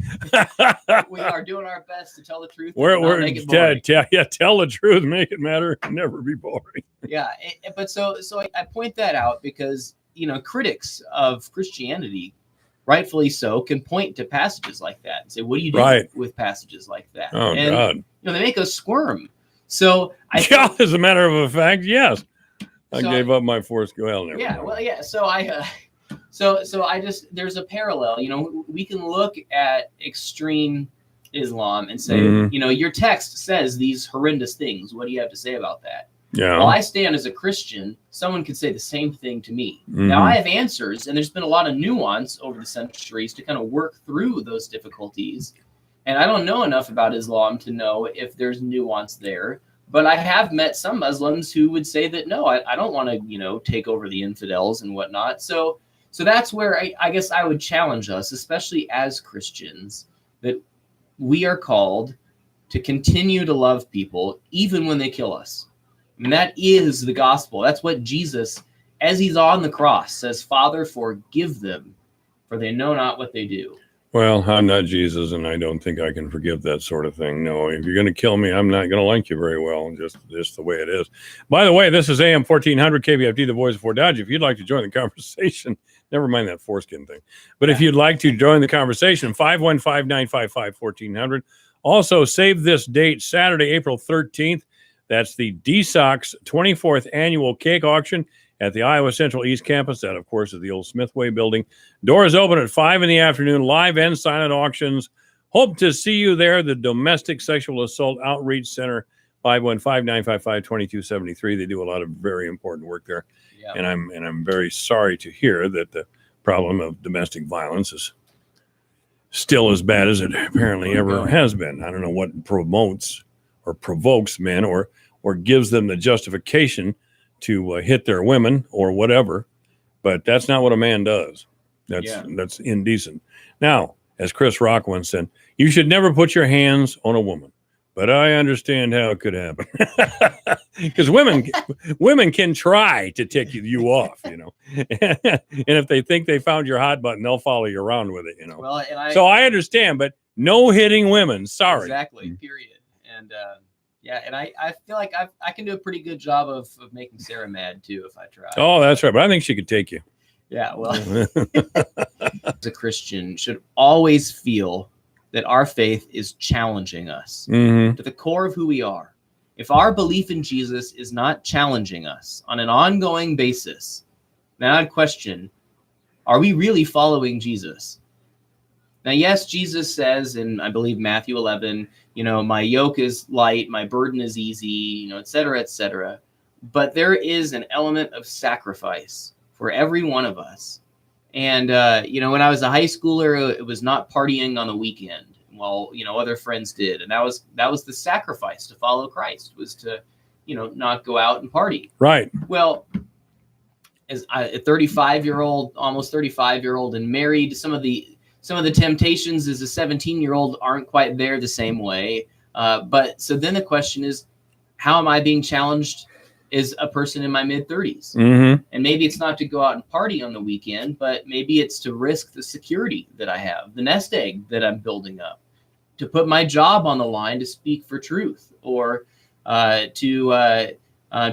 We are doing our best to tell the truth. We're tell the truth, make it matter, and never be boring. Yeah, but so I point that out because critics of Christianity, rightfully so, can point to passages like that and say, what do you do with passages like that? Oh, and, God. They make us squirm. So as a matter of fact, yes. I gave up my foreskin. Well, never mind. Well, yeah. So I just, there's a parallel, we can look at extreme Islam and say, your text says these horrendous things. What do you have to say about that? Yeah. While I stand as a Christian, someone could say the same thing to me. Now I have answers, and there's been a lot of nuance over the centuries to kind of work through those difficulties. And I don't know enough about Islam to know if there's nuance there. But I have met some Muslims who would say that, no, I don't want to, take over the infidels and whatnot. So that's where I guess I would challenge us, especially as Christians, that we are called to continue to love people even when they kill us. I mean, that is the gospel. That's what Jesus, as he's on the cross, says, Father, forgive them, for they know not what they do. Well, I'm not Jesus, and I don't think I can forgive that sort of thing. No, if you're going to kill me, I'm not going to like you very well, just the way it is. By the way, this is AM 1400 KVFD, the voice of Fort Dodge. If you'd like to join the conversation, never mind that foreskin thing. But if you'd like to join the conversation, 515-955-1400. Also, save this date, Saturday, April 13th. That's the DSOX 24th annual cake auction at the Iowa Central East Campus. That, of course, is the old Smithway building. Doors open at 5 in the afternoon, live and silent auctions. Hope to see you there. The Domestic Sexual Assault Outreach Center, 515-955-2273. They do a lot of very important work there. Yeah. And I'm very sorry to hear that the problem of domestic violence is still as bad as it apparently ever has been. I don't know what promotes or provokes men or gives them the justification to hit their women or whatever, but that's not what a man does. That's indecent. Now, as Chris Rock once said, you should never put your hands on a woman, but I understand how it could happen. Because women can try to tick you off, and if they think they found your hot button, they'll follow you around with it, Well, so I understand, but no hitting women. Sorry. Exactly. Period. And and I feel like I can do a pretty good job of making Sarah mad too if I try. Oh, that's right. But I think she could take you. Yeah. Well, as a Christian, should always feel that our faith is challenging us to the core of who we are. If our belief in Jesus is not challenging us on an ongoing basis, then I'd question, are we really following Jesus? Now, yes, Jesus says in, I believe, Matthew 11, my yoke is light, my burden is easy, et cetera, et cetera. But there is an element of sacrifice for every one of us. And, when I was a high schooler, it was not partying on the weekend while, other friends did. And that was the sacrifice to follow Christ, was to, not go out and party. Right. Well, as a 35-year-old, almost 35-year-old and married, some of the temptations as a 17-year-old aren't quite there the same way. But so then the question is, how am I being challenged as a person in my mid-30s? And maybe it's not to go out and party on the weekend, but maybe it's to risk the security that I have, the nest egg that I'm building up, to put my job on the line to speak for truth, or to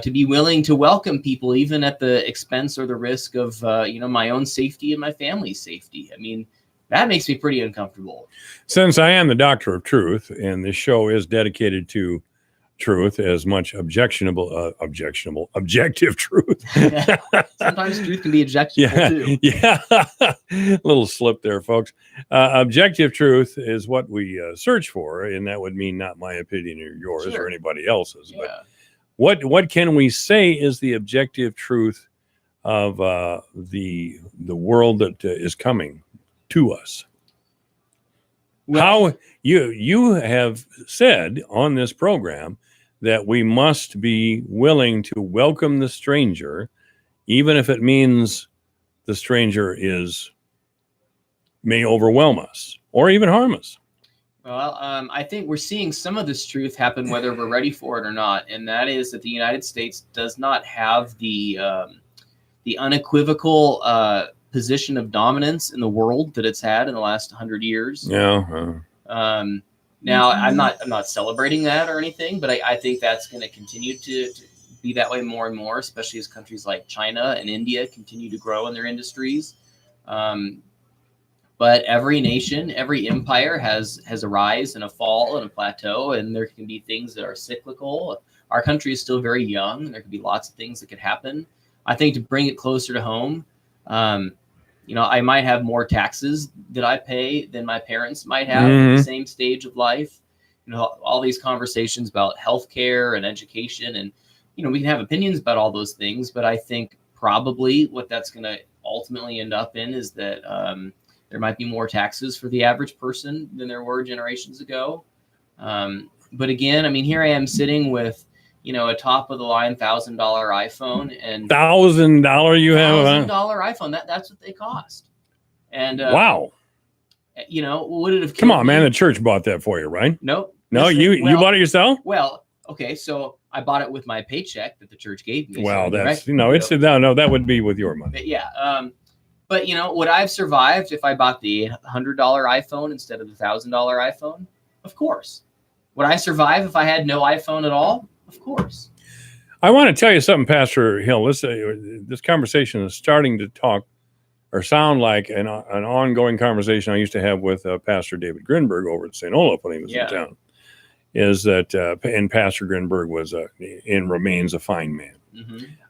to be willing to welcome people, even at the expense or the risk of, my own safety and my family's safety. I mean, that makes me pretty uncomfortable. Since I am the doctor of truth, and this show is dedicated to truth as much objective truth. Sometimes truth can be objectionable too. Yeah. Little slip there, folks. Objective truth is what we search for, and that would mean not my opinion or yours or anybody else's. Yeah. But what can we say is the objective truth of the world that is coming to us? How you have said on this program that we must be willing to welcome the stranger, even if it means the stranger may overwhelm us or even harm us. Well, I think we're seeing some of this truth happen whether we're ready for it or not, and that is that the United States does not have the unequivocal position of dominance in the world that it's had in the last 100 years. Yeah. Now, I'm not celebrating that or anything, but I think that's going to continue to be that way more and more, especially as countries like China and India continue to grow in their industries. But every nation, every empire has a rise and a fall and a plateau, and there can be things that are cyclical. Our country is still very young, and there could be lots of things that could happen. I think to bring it closer to home, I might have more taxes that I pay than my parents might have at the same stage of life. All these conversations about healthcare and education, and we can have opinions about all those things, but I think probably what that's going to ultimately end up in is that there might be more taxes for the average person than there were generations ago. But again, I mean, here I am sitting with, a top of the line $1,000 iPhone and $1,000 you have $1,000 iPhone. That's what they cost. And wow. Would it have? Come on, man. The church bought that for you, right? Nope. No, you bought it yourself? Well, okay. So I bought it with my paycheck that the church gave me. Well, so that's no, that would be with your money. But yeah. But would I have survived if I bought the $100 iPhone instead of the $1,000 iPhone? Of course. Would I survive if I had no iPhone at all? Of course. I want to tell you something, Pastor Hill. This conversation is starting to talk or sound like an ongoing conversation I used to have with Pastor David Grinberg over at St. Olaf when he was in town. Is that and Pastor Grinberg was and remains a fine man,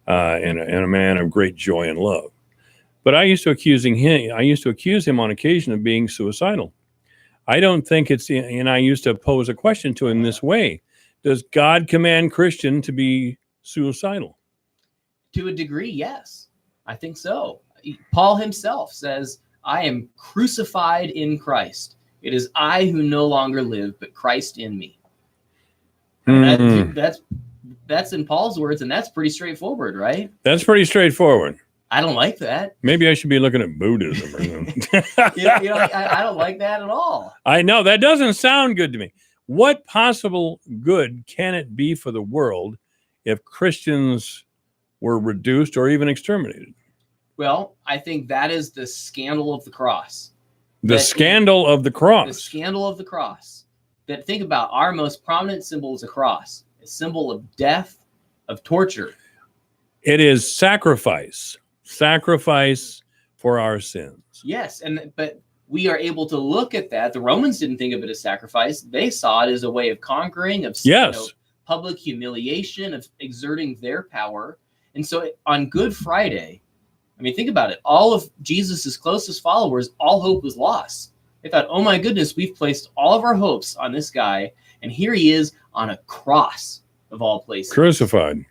and a man of great joy and love. But I used to accuse him on occasion of being suicidal. I don't think and I used to pose a question to him this way: does God command Christian to be suicidal? To a degree, yes. I think so. Paul himself says, I am crucified in Christ. It is I who no longer live, but Christ in me. That's in Paul's words, and that's pretty straightforward, right? That's pretty straightforward. I don't like that. Maybe I should be looking at Buddhism or something. I don't like that at all. I know. That doesn't sound good to me. What possible good can it be for the world if Christians were reduced or even exterminated? Well, I think that is the scandal of the cross. The scandal of the cross. The scandal of the cross. That think about our most prominent symbol is a cross, a symbol of death, of torture. It is sacrifice for our sins. Yes, but we are able to look at that. The Romans didn't think of it as sacrifice. They saw it as a way of conquering, of public humiliation, of exerting their power. And so on Good Friday, I mean, think about it. All of Jesus's closest followers, all hope was lost. They thought, oh my goodness, we've placed all of our hopes on this guy, and here he is on a cross of all places. Crucified.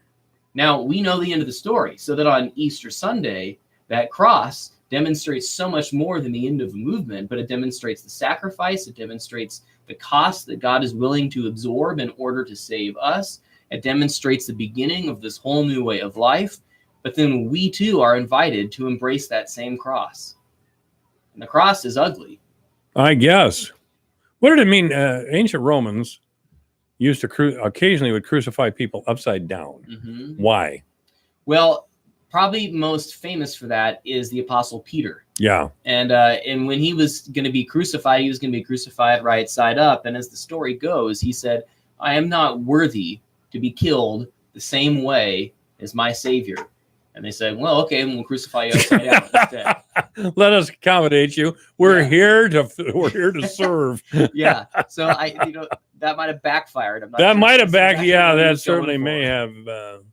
Now, we know the end of the story, so that on Easter Sunday, that cross demonstrates so much more than the end of a movement, but it demonstrates the sacrifice, it demonstrates the cost that God is willing to absorb in order to save us. It demonstrates the beginning of this whole new way of life, but then we too are invited to embrace that same cross. And the cross is ugly. I guess. What did it mean? Ancient Romans used to occasionally would crucify people upside down. Mm-hmm. Why? Well, probably most famous for that is the Apostle Peter. Yeah. And when he was going to be crucified, he was going to be crucified right side up. And as the story goes, he said, I am not worthy to be killed the same way as my Savior. And they said, well, okay, we'll crucify you upside down instead. Let us accommodate you. We're here to serve. Yeah. So that might have backfired. I'm not That sure might if have that's exactly what that he was certainly going may for. have.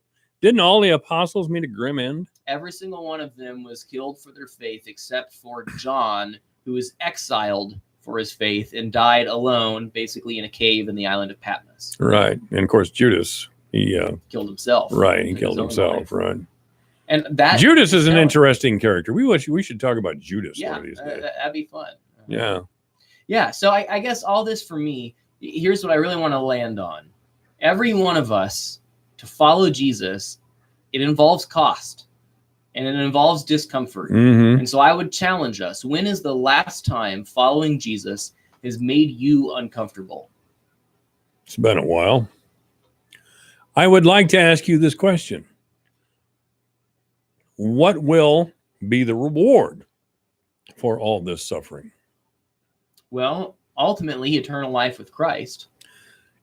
Didn't all the apostles meet a grim end? Every single one of them was killed for their faith, except for John, who was exiled for his faith and died alone, basically in a cave in the island of Patmos. Right. And of course, Judas, he Killed himself. right, he in killed his own himself, life. right. And that Judas is an itself- interesting character. We should talk about Judas Yeah, one of these days. that'd be fun. Yeah. Yeah, so I guess all this for me, here's what I really want to land on. Every one of us, to follow Jesus, it involves cost and it involves discomfort. Mhm. And so I would challenge us, when is the last time following Jesus has made you uncomfortable? It's been a while. I would like to ask you this question. What will be the reward for all this suffering? Well, ultimately, eternal life with Christ.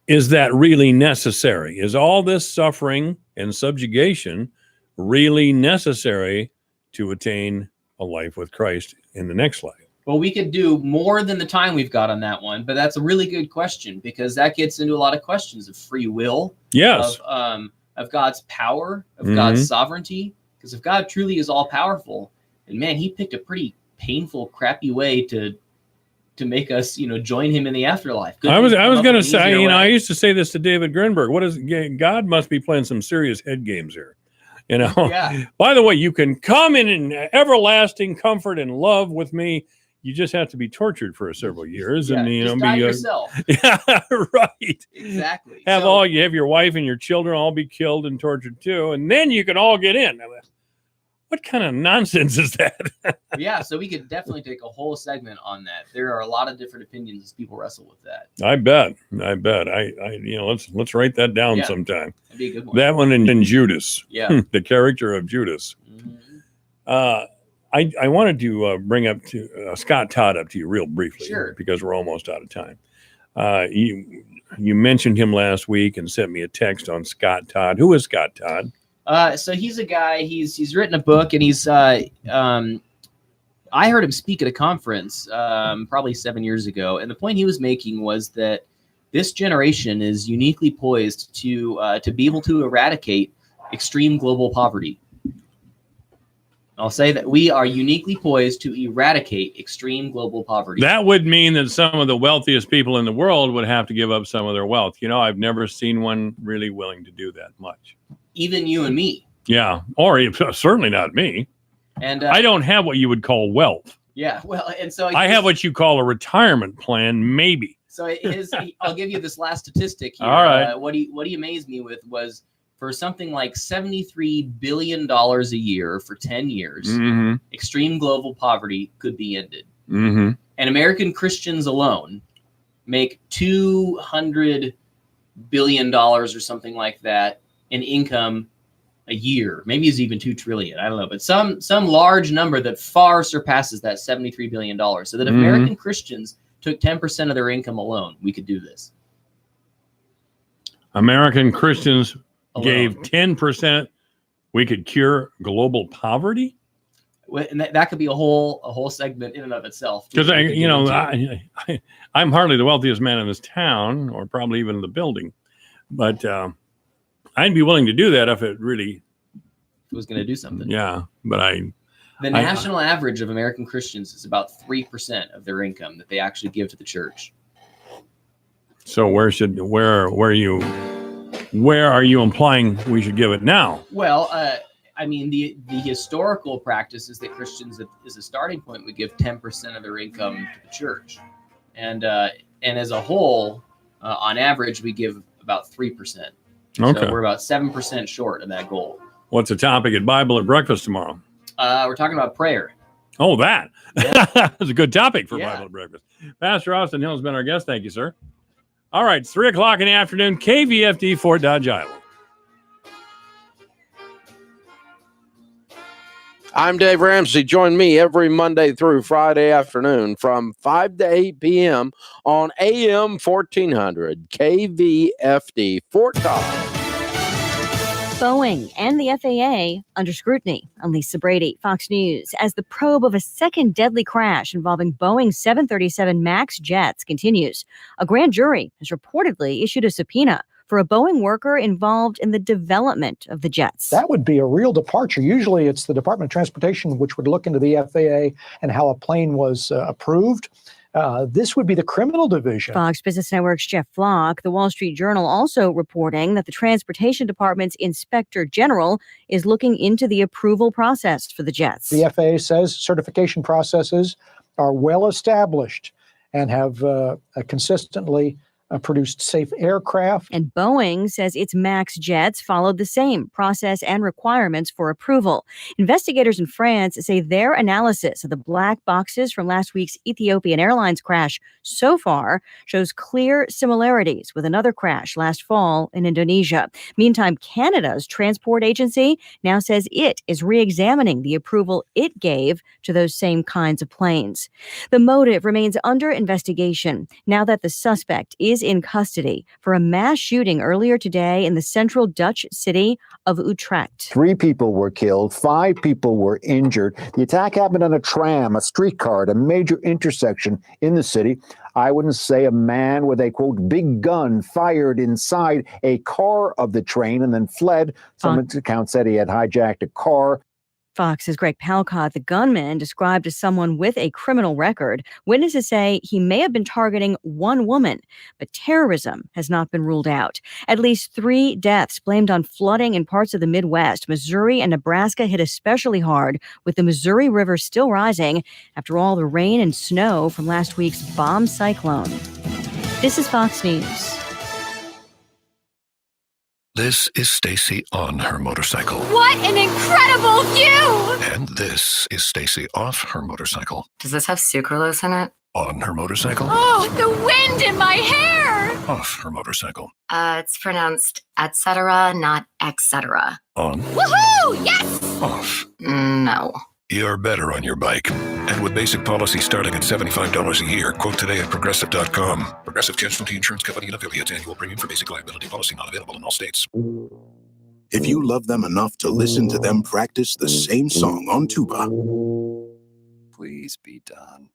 Is that really necessary? Is all this suffering and subjugation really necessary to attain a life with Christ in the next life? Well, we could do more than the time we've got on that one, but that's a really good question because that gets into a lot of questions of free will, Yes. of God's power, of Mhm. God's sovereignty. Because if God truly is all powerful, and man, he picked a pretty painful, crappy way to make us, join him in the afterlife. I was going to to say, I used to say this to David Grinberg. God must be playing some serious head games here. Yeah. By the way, you can come in everlasting comfort and love with me. You just have to be tortured for several years, and just die yourself. Yeah, right. Exactly. Have So- your wife and your children all be killed and tortured too, and then you can all get in. What kind of nonsense is that? Yeah, so we could definitely take a whole segment on that. There are a lot of different opinions as people wrestle with that. I bet. Let's write that down Yeah. sometime. That'd be a good one. That one in Judas. Yeah. The character of Judas. I wanted to bring up to Scott Todd up to you real briefly, Sure. because we're almost out of time. You mentioned him last week and sent me a text on Scott Todd. Who is Scott Todd? So he's a guy. He's written a book, and he's. I heard him speak at a conference probably 7 years ago, and the point he was making was that this generation is uniquely poised to be able to eradicate extreme global poverty. I'll say that we are uniquely poised to eradicate extreme global poverty. That would mean that some of the wealthiest people in the world would have to give up some of their wealth. I've never seen one really willing to do that much. Even you and me. Yeah, or certainly not me. And I don't have what you would call wealth. Yeah, well, and so I have what you call a retirement plan, maybe. So I'll give you this last statistic here. All right. What he amazed me with was for something like $73 billion a year for 10 years, Mhm. extreme global poverty could be ended. Mm-hmm. And American Christians alone make $200 billion or something like that in income a year. Maybe it's even $2 trillion. I don't know, but some large number that far surpasses that $73 billion. So that if Mhm. American Christians took 10% of their income alone, we could do this. American Christians Alone. gave 10%. We could cure global poverty. And that could be a whole segment in and of itself. Because We could get into. I'm hardly the wealthiest man in this town, or probably even in the building, but I'd be willing to do that if it really was going to do something. Yeah, but The national average of American Christians is about 3% of their income that they actually give to the church. So where are you implying we should give it now? Well, I mean, the historical practice is that Christians, as a starting point, would give 10% of their income to the church, and as a whole, on average, we give about 3%. Okay. So we're about 7% short of that goal. What's the topic at Bible at breakfast tomorrow? We're talking about prayer. Oh, that. That's a good topic for Yeah. Bible at breakfast. Pastor Austin Hill has been our guest. Thank you, sir. All right, it's 3 o'clock in the afternoon, KVFD, Fort Dodge, Iowa. I'm Dave Ramsey. Join me every Monday through Friday afternoon from 5 to 8 p.m. on AM 1400 KVFD Fort Dodge. Boeing and the FAA under scrutiny. I'm Lisa Brady, Fox News. As the probe of a second deadly crash involving Boeing 737 MAX jets continues, a grand jury has reportedly issued a subpoena for a Boeing worker involved in the development of the jets. That would be a real departure. Usually it's the Department of Transportation which would look into the FAA and how a plane was approved. This would be the criminal division. Fox Business Network's Jeff Flock. The Wall Street Journal also reporting that the Transportation Department's Inspector General is looking into the approval process for the jets. The FAA says certification processes are well established and have consistently produced safe aircraft. And Boeing says its MAX jets followed the same process and requirements for approval. Investigators in France say their analysis of the black boxes from last week's Ethiopian Airlines crash so far shows clear similarities with another crash last fall in Indonesia. Meantime, Canada's transport agency now says it is re-examining the approval it gave to those same kinds of planes. The motive remains under investigation now that the suspect is in custody for a mass shooting earlier today in the central Dutch city of Utrecht. 3 people were killed, 5 people were injured. The attack happened on a tram, a streetcar at a major intersection in the city. Eyewitnesses say a man with a, quote, big gun fired inside a car of the train and then fled. Some accounts said he had hijacked a car. Fox's Greg Palcott, the gunman, described as someone with a criminal record. Witnesses say he may have been targeting one woman, but terrorism has not been ruled out. At least 3 deaths blamed on flooding in parts of the Midwest. Missouri and Nebraska hit especially hard, with the Missouri River still rising after all the rain and snow from last week's bomb cyclone. This is Fox News. This is Stacy on her motorcycle. What an incredible view! And this is Stacy off her motorcycle. Does this have sucralose in it? On her motorcycle. Oh, the wind in my hair! Off her motorcycle. It's pronounced et cetera, not etc. On. Woohoo! Yes! Off. No. You're better on your bike. And with basic policy starting at $75 a year, quote today at Progressive.com. Progressive Casualty Insurance Company and affiliates. Annual premium for basic liability policy not available in all states. If you love them enough to listen to them practice the same song on tuba, please be done.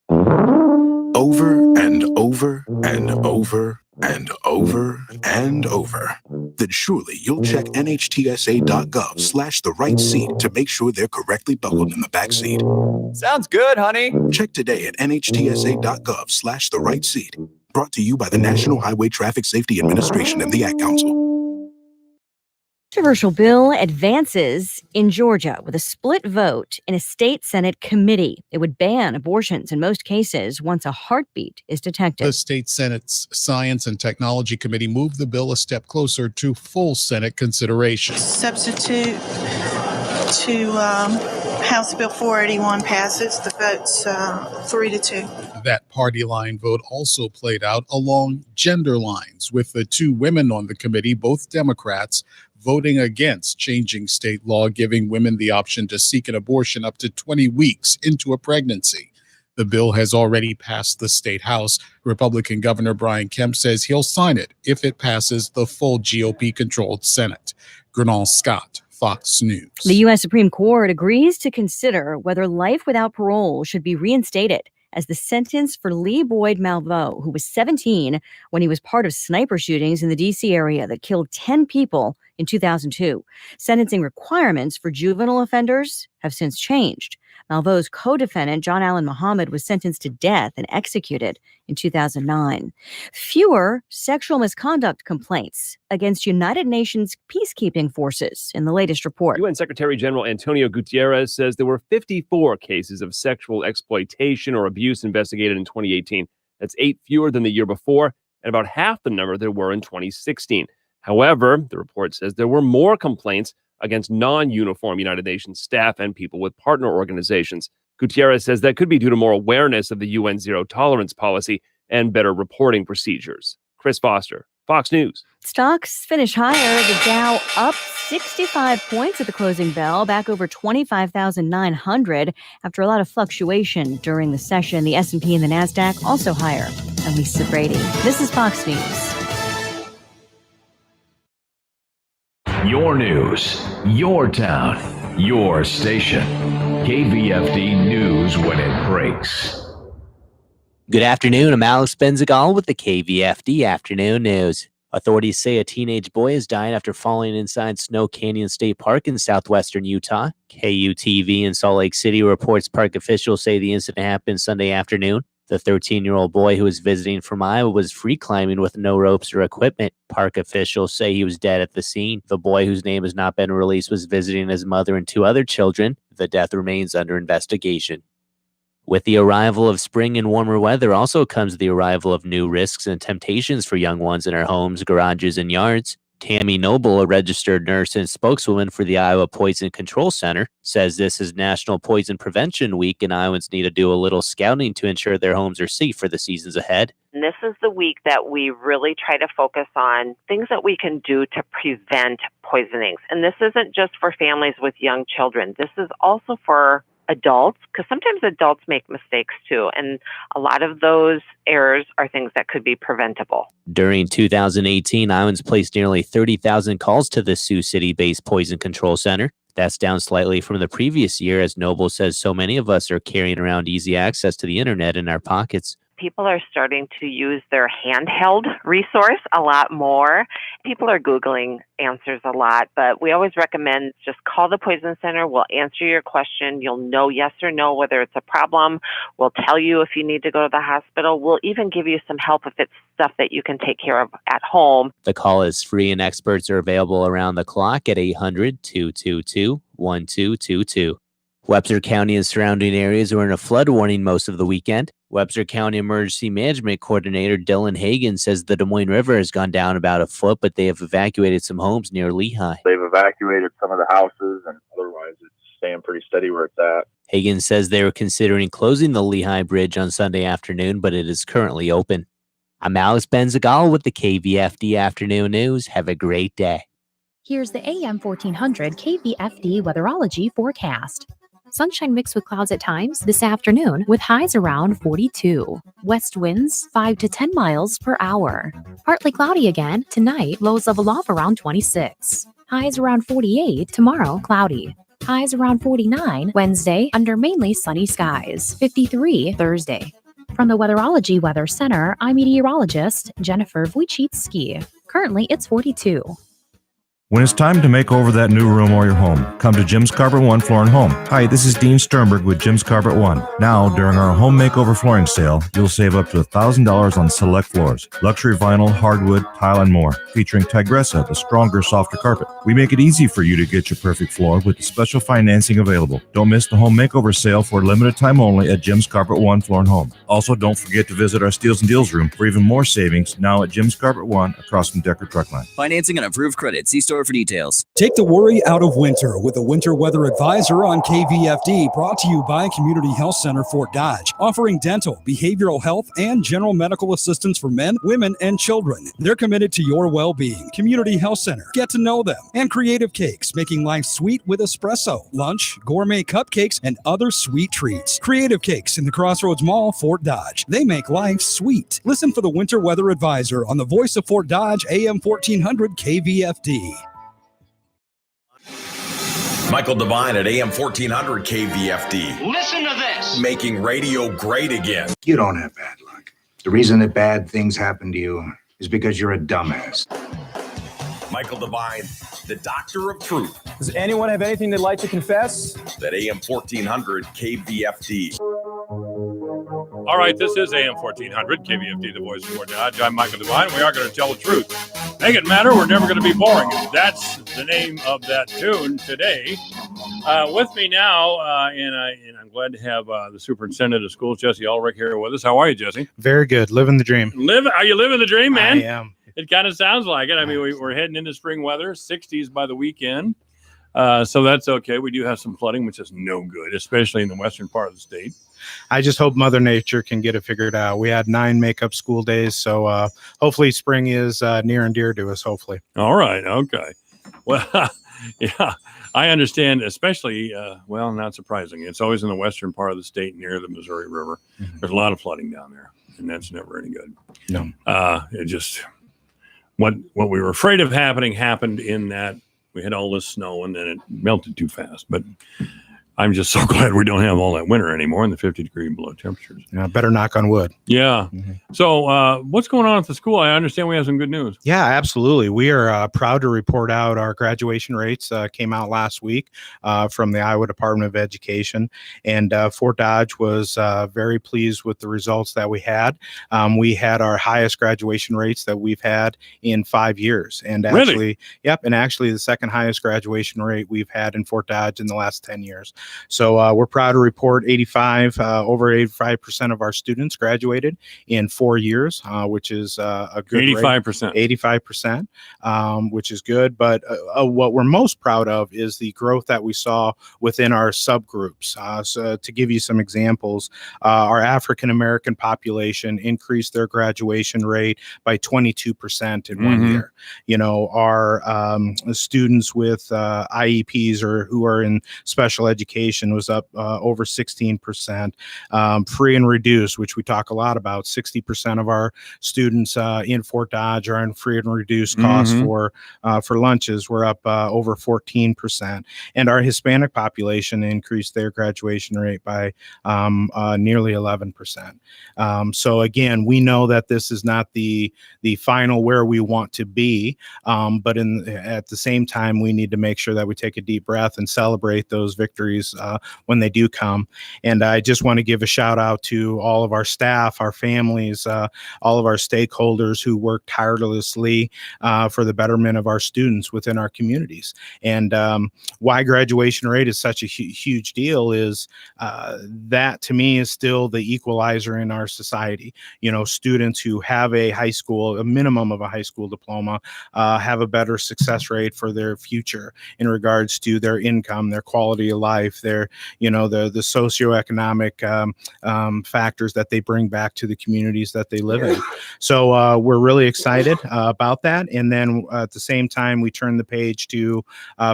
Over and over and over and over and over, then surely you'll check NHTSA.gov/the right seat to make sure they're correctly buckled in the back seat. Sounds good, honey. Check today at NHTSA.gov/the right seat. Brought to you by the National Highway Traffic Safety Administration and the Ad Council. Controversial bill advances in Georgia with a split vote in a state Senate committee. It would ban abortions in most cases once a heartbeat is detected. The state Senate's Science and Technology Committee moved the bill a step closer to full Senate consideration. Substitute to House Bill 481 passes. The vote's 3-2. That party line vote also played out along gender lines, with the 2 women on the committee, both Democrats, voting against changing state law giving women the option to seek an abortion up to 20 weeks into a pregnancy. The bill has already passed the state house. Republican Governor Brian Kemp says he'll sign it if it passes the full GOP-controlled Senate. Gernal Scott, Fox News. The U.S. Supreme Court agrees to consider whether life without parole should be reinstated as the sentence for Lee Boyd Malveaux, who was 17 when he was part of sniper shootings in the D.C. area that killed 10 people in 2002. Sentencing requirements for juvenile offenders have since changed. Malveau's co-defendant, John Allen Muhammad, was sentenced to death and executed in 2009. Fewer sexual misconduct complaints against United Nations peacekeeping forces in the latest report. UN Secretary General Antonio Guterres says there were 54 cases of sexual exploitation or abuse investigated in 2018. That's 8 fewer than the year before, and about half the number there were in 2016. However, the report says there were more complaints against non-uniform United Nations staff and people with partner organizations. Gutierrez says that could be due to more awareness of the UN zero-tolerance policy and better reporting procedures. Chris Foster, Fox News. Stocks finish higher. The Dow up 65 points at the closing bell, back over 25,900 after a lot of fluctuation during the session. The S&P and the NASDAQ also higher. I'm Lisa Brady. This is Fox News. Your news, your town, your station. KVFD News when it breaks. Good afternoon. I'm Alex Benzagal with the KVFD Afternoon News. Authorities say a teenage boy has died after falling inside Snow Canyon State Park in southwestern Utah. KUTV in Salt Lake City reports park officials say the incident happened Sunday afternoon. The 13-year-old boy who was visiting from Iowa was free climbing with no ropes or equipment. Park officials say he was dead at the scene. The boy, whose name has not been released, was visiting his mother and 2 other children. The death remains under investigation. With the arrival of spring and warmer weather also comes the arrival of new risks and temptations for young ones in our homes, garages, and yards. Tammy Noble, a registered nurse and spokeswoman for the Iowa Poison Control Center, says this is National Poison Prevention Week and Iowans need to do a little scouting to ensure their homes are safe for the seasons ahead. And this is the week that we really try to focus on things that we can do to prevent poisonings. And this isn't just for families with young children. This is also for adults, because sometimes adults make mistakes too. And a lot of those errors are things that could be preventable. During 2018, Iowans placed nearly 30,000 calls to the Sioux City-based Poison Control Center. That's down slightly from the previous year, as Noble says so many of us are carrying around easy access to the internet in our pockets. People are starting to use their handheld resource a lot more. People are Googling answers a lot, but we always recommend just call the Poison Center. We'll answer your question. You'll know yes or no whether it's a problem. We'll tell you if you need to go to the hospital. We'll even give you some help if it's stuff that you can take care of at home. The call is free and experts are available around the clock at 800-222-1222. Webster County and surrounding areas were in a flood warning most of the weekend. Webster County Emergency Management Coordinator Dylan Hagan says the Des Moines River has gone down about a foot, but they have evacuated some homes near Lehigh. They've evacuated some of the houses, and otherwise it's staying pretty steady where it's at. Hagan says they were considering closing the Lehigh Bridge on Sunday afternoon, but it is currently open. I'm Alex Benzagal with the KVFD Afternoon News. Have a great day. Here's the AM 1400 KVFD Weatherology forecast. Sunshine mixed with clouds at times this afternoon with highs around 42. West winds 5 to 10 miles per hour. Partly cloudy again tonight, lows level off around 26. Highs around 48 tomorrow, cloudy. Highs around 49 Wednesday under mainly sunny skies. 53 Thursday. From the Weatherology Weather Center, I'm meteorologist Jennifer Wojcicki. Currently, it's 42. When it's time to make over that new room or your home, come to Jim's Carpet One Floor and Home. Hi, this is Dean Sternberg with Jim's Carpet One. Now, during our home makeover flooring sale, you'll save up to $1,000 on select floors, luxury vinyl, hardwood, tile, and more, featuring Tigressa, the stronger, softer carpet. We make it easy for you to get your perfect floor with the special financing available. Don't miss the home makeover sale for a limited time only at Jim's Carpet One Floor and Home. Also, don't forget to visit our Steals and Deals room for even more savings now at Jim's Carpet One across from Decker Truckline. Financing and approved credit. See store for details. Take the worry out of winter with a winter weather advisor on KVFD, brought to you by Community Health Center Fort Dodge, offering dental, behavioral health, and general medical assistance for men, women, and children. They're committed to your well-being. Community Health Center. Get to know them. And Creative Cakes, making life sweet with espresso, lunch, gourmet cupcakes, and other sweet treats. Creative Cakes in the Crossroads Mall, Fort Dodge. They make life sweet. Listen for the winter weather advisor on the Voice of Fort Dodge, AM 1400 KVFD. Michael Devine at AM 1400 KVFD. Listen to this. Making radio great again. You don't have bad luck. The reason that bad things happen to you is because you're a dumbass. Michael Devine, the doctor of truth. Does anyone have anything they'd like to confess? At AM 1400 KVFD. All right, this is AM 1400 KVFD, the voice of Fort Dodge. I'm Michael Devine. We are going to tell the truth. Make it matter. We're never going to be boring. That's the name of that tune today. With me now, and I'm glad to have the superintendent of schools, Jesse Ulrich, here with us. How are you, Jesse? Very good. Living the dream. Are you living the dream, man? I am. It kind of sounds like it. I mean, we're heading into spring weather, 60s by the weekend. So that's okay. We do have some flooding, which is no good, especially in the western part of the state. I just hope Mother Nature can get it figured out. We had 9 makeup school days, so hopefully spring is near and dear to us, hopefully. All right. Okay. Well, yeah, I understand, especially, well, not surprising. It's always in the western part of the state near the Missouri River. Mm-hmm. There's a lot of flooding down there, and that's never any good. No. It just, what we were afraid of happened in that We had all this snow and then it melted too fast. But I'm just so glad we don't have all that winter anymore and the 50-degree below temperatures. Yeah, better knock on wood. Yeah. So what's going on at the school? I understand we have some good news. Yeah, absolutely. We are proud to report out our graduation rates came out last week from the Iowa Department of Education. And Fort Dodge was very pleased with the results that we had. We had our highest graduation rates that we've had in 5 years. And actually, Really? Yep. And actually the second highest graduation rate we've had in Fort Dodge in the last 10 years. So we're proud to report over 85% of our students graduated in 4 years, which is a good 85%. 85%, which is good. But what we're most proud of is the growth that we saw within our subgroups. So to give you some examples, our African American population increased their graduation rate by 22% in 1 year. You know, our students with IEPs or who are in special education was up over 16%. Free and reduced, which we talk a lot about, 60% of our students in Fort Dodge are in free and reduced costs for lunches. We're up over 14%. And our Hispanic population increased their graduation rate by nearly 11%. So again, we know that this is not the final where we want to be, but at the same time, we need to make sure that we take a deep breath and celebrate those victories when they do come. And I just want to give a shout out to all of our staff, our families, all of our stakeholders who work tirelessly for the betterment of our students within our communities. And why graduation rate is such a huge deal is that to me is still the equalizer in our society. You know, students who have a minimum of a high school diploma have a better success rate for their future in regards to their income, their quality of life, their, the socioeconomic factors that they bring back to the communities that they live in. So we're really excited about that. And then at the same time, we turn the page to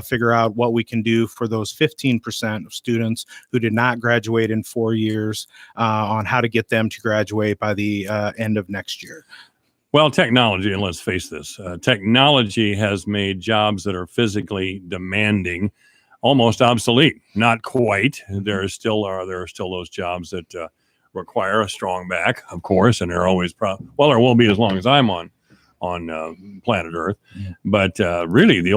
figure out what we can do for those 15% of students who did not graduate in 4 years on how to get them to graduate by the end of next year. Well, technology, and let's face this, technology has made jobs that are physically demanding almost obsolete. Not quite. There are still those jobs that require a strong back, of course, and there always there will be as long as I'm on planet Earth. But really, the